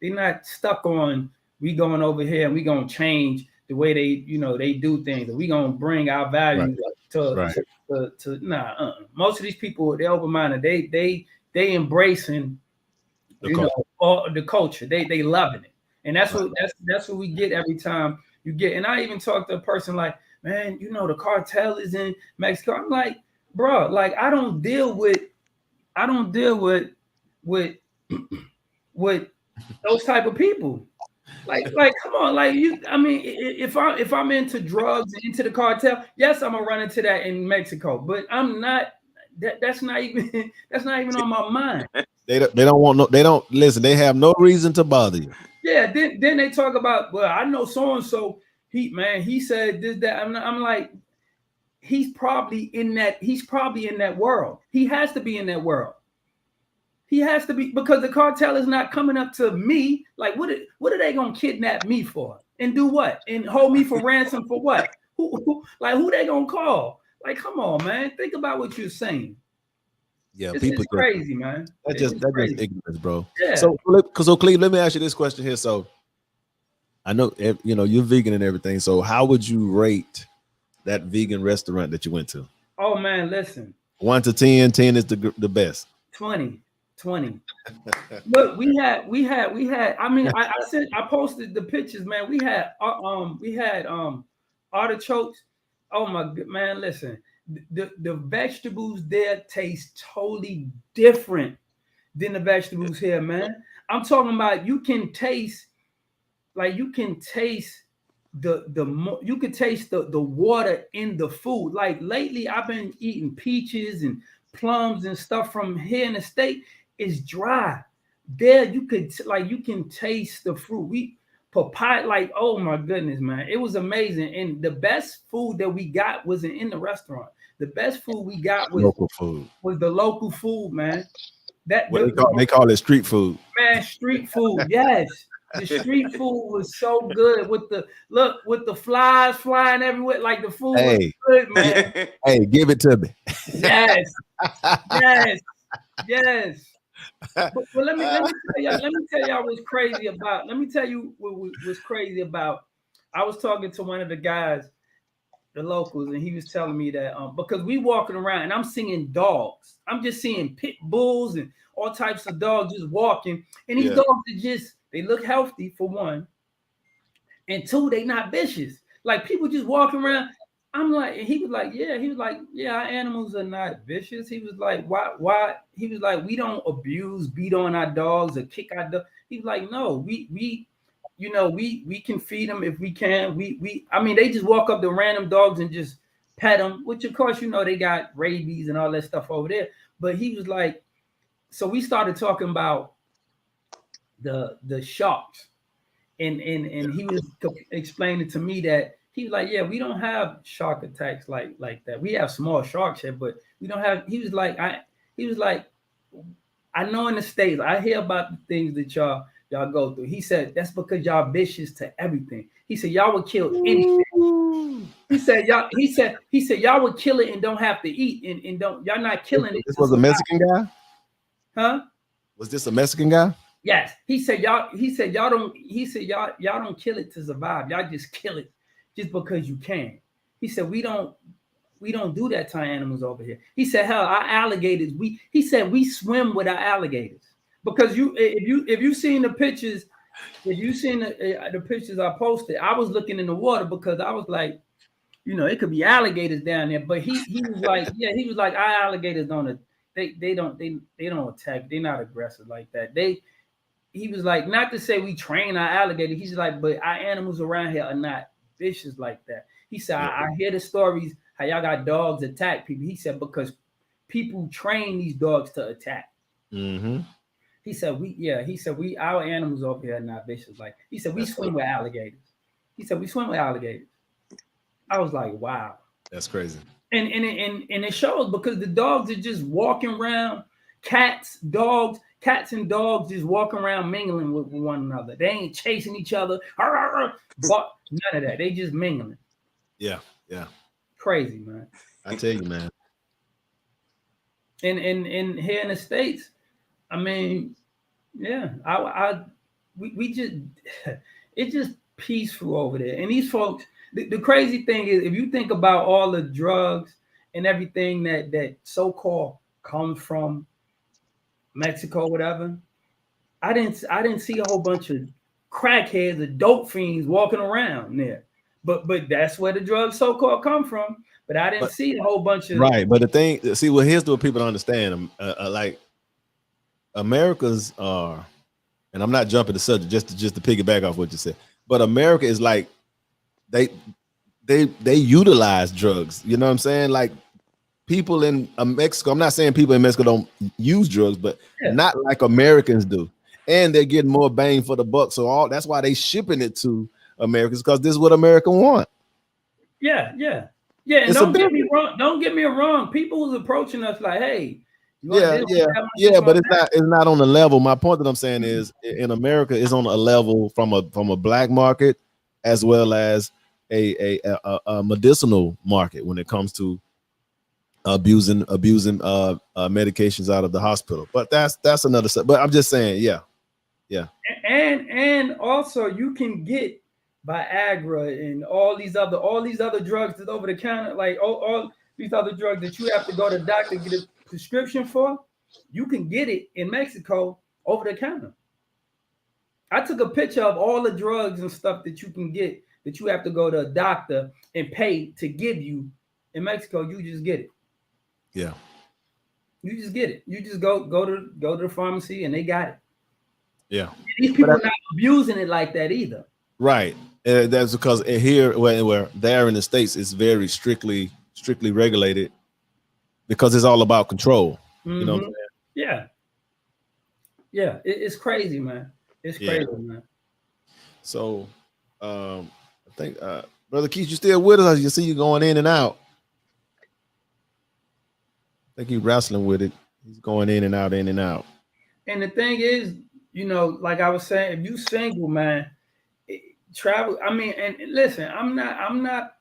not stuck on, we going over here and we gonna change the way they do things, and we gonna bring our values to Most of these people, they're open-minded. They embracing all the culture. They loving it, and that's what we get every time you get. And I even talk to a person like, man, the cartel is in Mexico. I'm like, bro, like I don't deal with with those type of people. Like, come on, like I mean, if I'm into drugs and into the cartel, yes, I'm gonna run into that in Mexico, but I'm not. That's not even on my mind. They don't want no. They don't listen. They have no reason to bother you. Yeah. Then they talk about, well, I know so and so. He said this, that. I'm like, he's probably in that world. He has to be in that world. He has to be, because the cartel is not coming up to me. Like, what are they gonna kidnap me for and do what and hold me for ransom for what? Who they gonna call? Like, come on, man. Think about what you're saying. Yeah, it's crazy, man. That's just ignorance, bro. Yeah. So Cleve, let me ask you this question here. So I know you're vegan and everything. So how would you rate that vegan restaurant that you went to? Oh man, listen. 1 to 10. 10 is the best. 20. Look, we had. I mean, I posted the pictures, man. We had artichokes. Oh my god, man! Listen, the vegetables there taste totally different than the vegetables here, man. I'm talking about you can taste the water in the food. Like lately, I've been eating peaches and plums and stuff from here in the state. It's dry. There you can taste the fruit. Papaya, like, oh my goodness, man. It was amazing. And the best food that we got wasn't in the restaurant. The best food we got was local food. Was the local food, man. They call it street food. Man, street food, yes. The street food was so good with the flies flying everywhere. Like the food was good, man. Hey, give it to me. Yes. But let me tell y'all what's crazy about. Let me tell you what was crazy about. I was talking to one of the guys, the locals, and he was telling me that because we walking around and I'm seeing dogs. I'm just seeing pit bulls and all types of dogs just walking. And these dogs they look healthy for one, and two, they not vicious. Like people just walking around. I'm like, and he was like, yeah, our animals are not vicious. He was like, why? He was like, we don't beat on our dogs or kick our dogs. He was like, no, we can feed them if we can. I mean, they just walk up to random dogs and just pet them, which of course, they got rabies and all that stuff over there. But he was like, so we started talking about the sharks, and he was explaining to me that. He was like, yeah, we don't have shark attacks like that. We have small sharks here, but we don't have. He was like, I know in the States, I hear about the things that y'all go through. He said that's because y'all vicious to everything. He said y'all would kill anything. He said y'all would kill it and don't have to eat and don't. Y'all not killing it. This was a Mexican guy, huh? Was this a Mexican guy? Yes. He said y'all don't kill it to survive. Y'all just kill it. Just because you can. He said we don't do that to our animals over here. He said, hell, our alligators, we swim with our alligators. Because if you seen the pictures if you seen the pictures I posted, I was looking in the water because I was like, it could be alligators down there. But he was like, yeah, he was like, our alligators don't they don't attack. They're not aggressive like that. He was like, not to say we train our alligator. He's like, but our animals around here are not vicious like that. He said, I hear the stories how y'all got dogs attack people. He said, because people train these dogs to attack. Mm-hmm. He said, our animals over here are not vicious. Like, he said, we swim with alligators. He said, we swim with alligators. I was like, wow. That's crazy. And it shows because the dogs are just walking around, cats and dogs just walking around mingling with one another. They ain't chasing each other. But none of that. They just mingling. Yeah. Crazy, man. I tell you, man. And here in the States, I mean, yeah, we just it's just peaceful over there. And these folks, the crazy thing is, if you think about all the drugs and everything that so-called comes from Mexico, whatever, I didn't see a whole bunch of crackheads or dope fiends walking around there. But that's where the drugs so-called come from. But I didn't see a whole bunch of right. But the thing, see, well, here's what people don't understand. Like America's are, and I'm not jumping the subject just to piggyback off what you said, but America is like they utilize drugs. You know what I'm saying? Like people in Mexico. I'm not saying people in Mexico don't use drugs, but not like Americans do. And they're getting more bang for the buck. So that's why they shipping it to Americans, because this is what America want. Yeah. And don't get me wrong. People who's approaching us like, hey, but it's not on the level. My point that I'm saying is, in America, it's on a level from a black market as well as a medicinal market when it comes to abusing medications out of the hospital. But that's another stuff. But I'm just saying, yeah. And also you can get Viagra and all these other drugs that's over the counter, like all these other drugs that you have to go to the doctor to get a prescription for. You can get it in Mexico over the counter. I took a picture of all the drugs and stuff that you can get that you have to go to a doctor and pay to give you in Mexico. You just get it. Yeah. You just get it. You just go to the pharmacy and they got it. Yeah. These people are not abusing it like that either. Right. That's because here, where there in the States, it's very strictly regulated because it's all about control. Mm-hmm. You know what I'm saying? Yeah. It's crazy, man. It's crazy, man. So, I think, Brother Keith, you still with us? You see you going in and out. I think he's wrestling with it. He's going in and out, in and out. And the thing is, like I was saying, if you single, man, travel. I mean, and listen, I'm not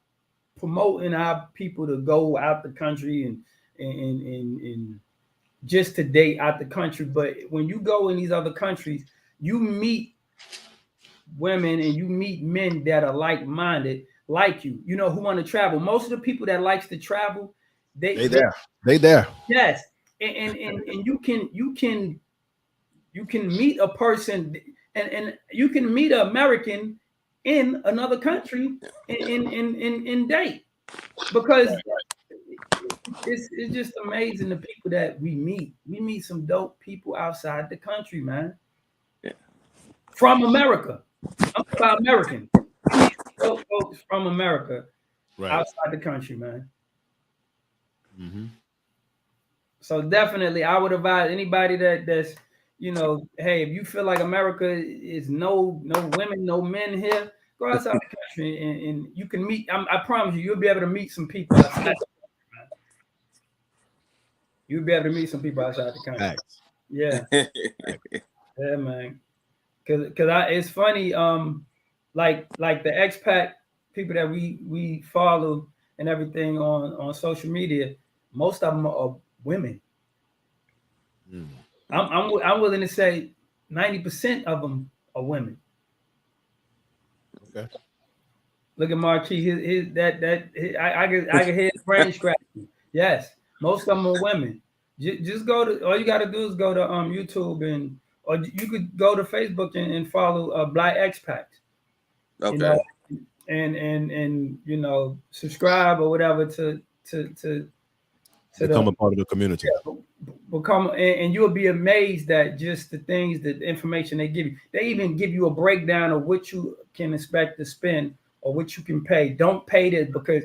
promoting our people to go out the country and just to date out the country. But when you go in these other countries, you meet women and you meet men that are like-minded, like you, who want to travel. Most of the people that likes to travel, they there. Yes, and you can meet a person and you can meet an American in another country in date, because it's just amazing the people that we meet. We meet some dope people outside the country, man. Yeah. From America. I'm about American. Dope folks from America, right, outside the country, man. Mm-hmm. So definitely, I would advise anybody that's, hey, if you feel like America is no women, no men here, go outside the country and you can meet. I promise you'll be able to meet some people outside the country, man. You'll be able to meet some people outside the country. Nice. Yeah, yeah, man. Cause it's funny. Like the expat people that we follow and everything on social media, most of them are women. Mm. I'm willing to say 90% of them are women. Okay. Look at Marquis. I can hear his brain scratching. Yes, most of them are women. Just go to. All you got to do is go to YouTube or you could go to Facebook and follow Black Expats. Okay. You know, and you know, subscribe or whatever to Become the a part of the community. become, and you'll be amazed at just the things, the information they give you. They even give you a breakdown of what you can expect to spend or what you can pay. Don't pay this, because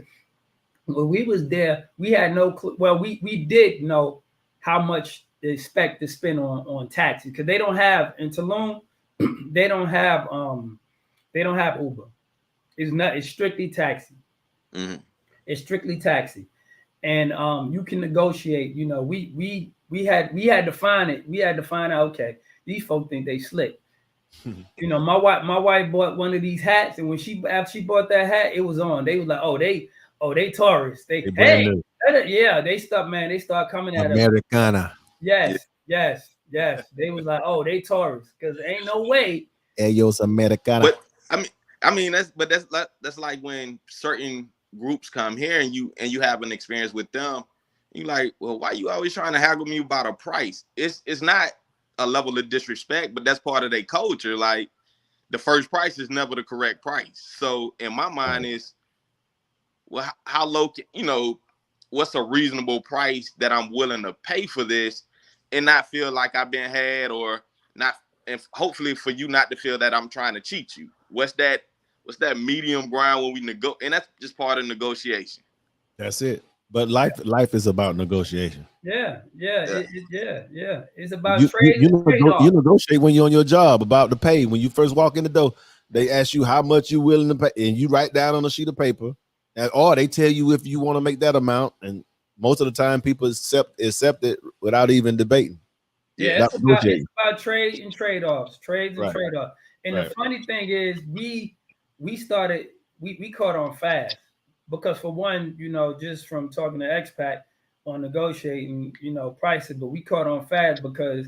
when we was there, we had no clue. Well, we did know how much they expect to spend on taxis, because they don't have in Tulum, they don't have Uber. It's strictly taxi. Mm-hmm. It's strictly taxi. And you can negotiate. You know, we had to find it. We had to find out. Okay, these folks think they slick. You know, my wife bought one of these hats, and after she bought that hat, it was on. They was like, oh, they tourists. They brand new. Yeah, they start, man. They start coming at us. Americana. Yes. They was like, oh, they tourists, because ain't no way. Ellos Americana. But I mean that's like when certain groups come here and you have an experience with them, you like, well, why you always trying to haggle me about a price? It's not a level of disrespect, but that's part of their culture. Like, the first price is never the correct price. So in my mind is, well, how low can, you know, what's a reasonable price that I'm willing to pay for this and not feel like I've been had, or not, and hopefully for you not to feel that I'm trying to cheat you. What's that medium ground when we and that's just part of negotiation. That's it. But life is about negotiation. Yeah. It's about You trade-off. negotiate when you're on your job about the pay. When you first walk in the door, they ask you how much you willing to pay, and you write down on a sheet of paper, or they tell you if you want to make that amount. And most of the time, people accept it without even debating. Yeah, it's about trade and trade-offs, trades and trade-offs. And the funny thing is, we caught on fast, because for one, you know, just from talking to expat on negotiating, you know, prices, but we caught on fast because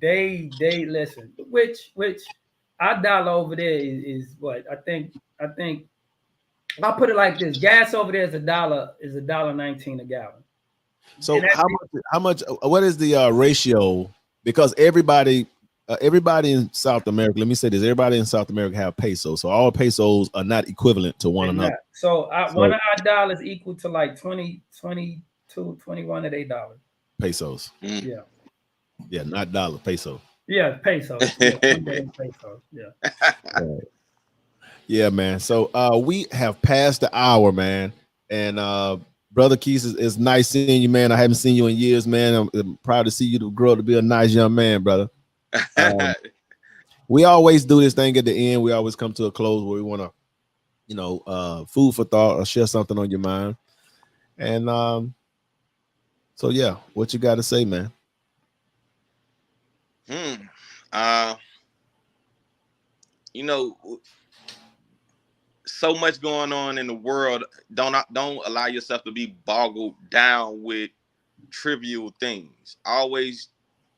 they listen. Which our dollar over there is what I think. I'll put it like this: gas over there is $1.19 a gallon. So how much? What is the ratio? Because everybody in South America, let me say this: everybody in South America have pesos, so all pesos are not equivalent to one another. So one of our dollars equal to like 20, 22, 21 of their dollars. Pesos. Yeah. Yeah, not dollar, peso. Yeah, pesos. Yeah, pesos. Yeah. Right. Yeah, man. So we have passed the hour, man, and Brother Keith, it's nice seeing you, man. I haven't seen you in years, man. I'm proud to see you grow up to be a nice young man, brother. We always do this thing at the end. We always come to a close where we want to, you know, food for thought or share something on your mind. And so yeah, what you got to say, man? You know, so much going on in the world. Don't allow yourself to be boggled down with trivial things. Always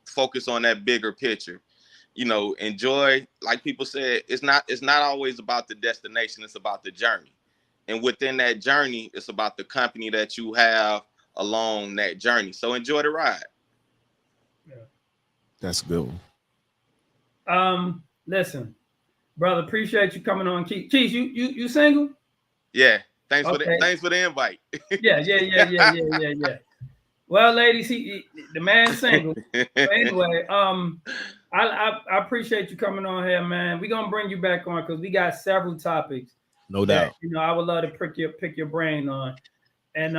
focus on that bigger picture. You know, enjoy, like people said, it's not always about the destination, it's about the journey. And within that journey, it's about the company that you have along that journey. So enjoy the ride. Yeah. That's a good one. Listen, brother, appreciate you coming on. Keith, you single? Yeah. Thanks for the invite. Yeah. Well, ladies, the man's single. But anyway, I appreciate you coming on here, man. We're gonna bring you back on because we got several topics. No doubt. You know, I would love to pick your brain on. And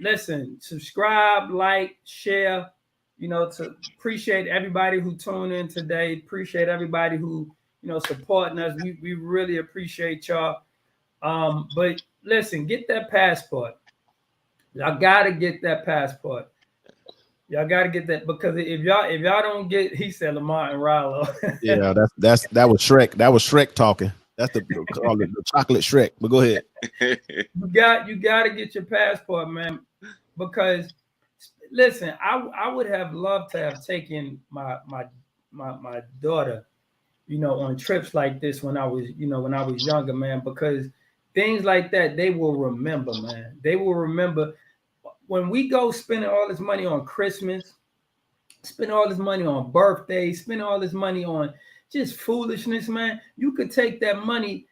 listen, subscribe, like, share. You know, to appreciate everybody who tuned in today. Appreciate everybody who, you know, supporting us. We really appreciate y'all. But listen, get that passport. Y'all gotta get that passport. Y'all gotta get that, because if y'all don't get, he said Lamar and Rollo. Yeah, that was Shrek. That was Shrek talking. That's the chocolate Shrek. But go ahead. You got to get your passport, man. Because listen, I would have loved to have taken my daughter, you know, on trips like this when I was younger, man. Because things like that, they will remember, man. They will remember when we go spending all this money on Christmas spend all this money on birthdays, spend all this money on just foolishness, man. You could take that money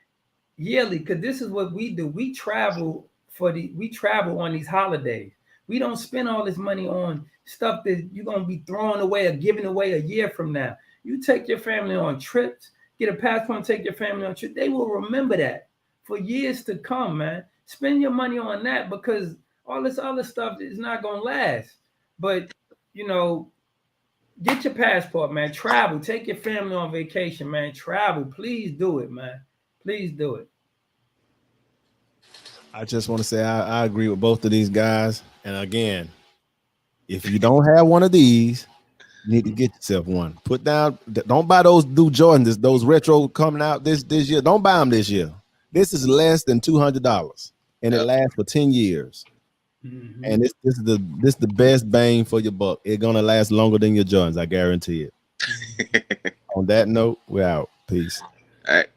yearly, because this is what we do. We travel on these holidays. We don't spend all this money on stuff that you're gonna be throwing away or giving away a year from now. You take your family on trips, get a passport, and take your family on trips. They will remember that for years to come, man. Spend your money on that, because all this other stuff is not gonna last. But you know, get your passport, man. Travel, take your family on vacation, man. Travel, please do it, man. Please do it. I just want to say I agree with both of these guys. And again, if you don't have one of these, you need to get yourself one. Put down. Don't buy those new Jordans, those retro coming out this year. Don't buy them this year. This is less than $200, and it lasts for 10 years. Mhm. And this is the best bang for your buck. It's gonna last longer than your Jordans, I guarantee it. On that note, we're out. Peace. All right.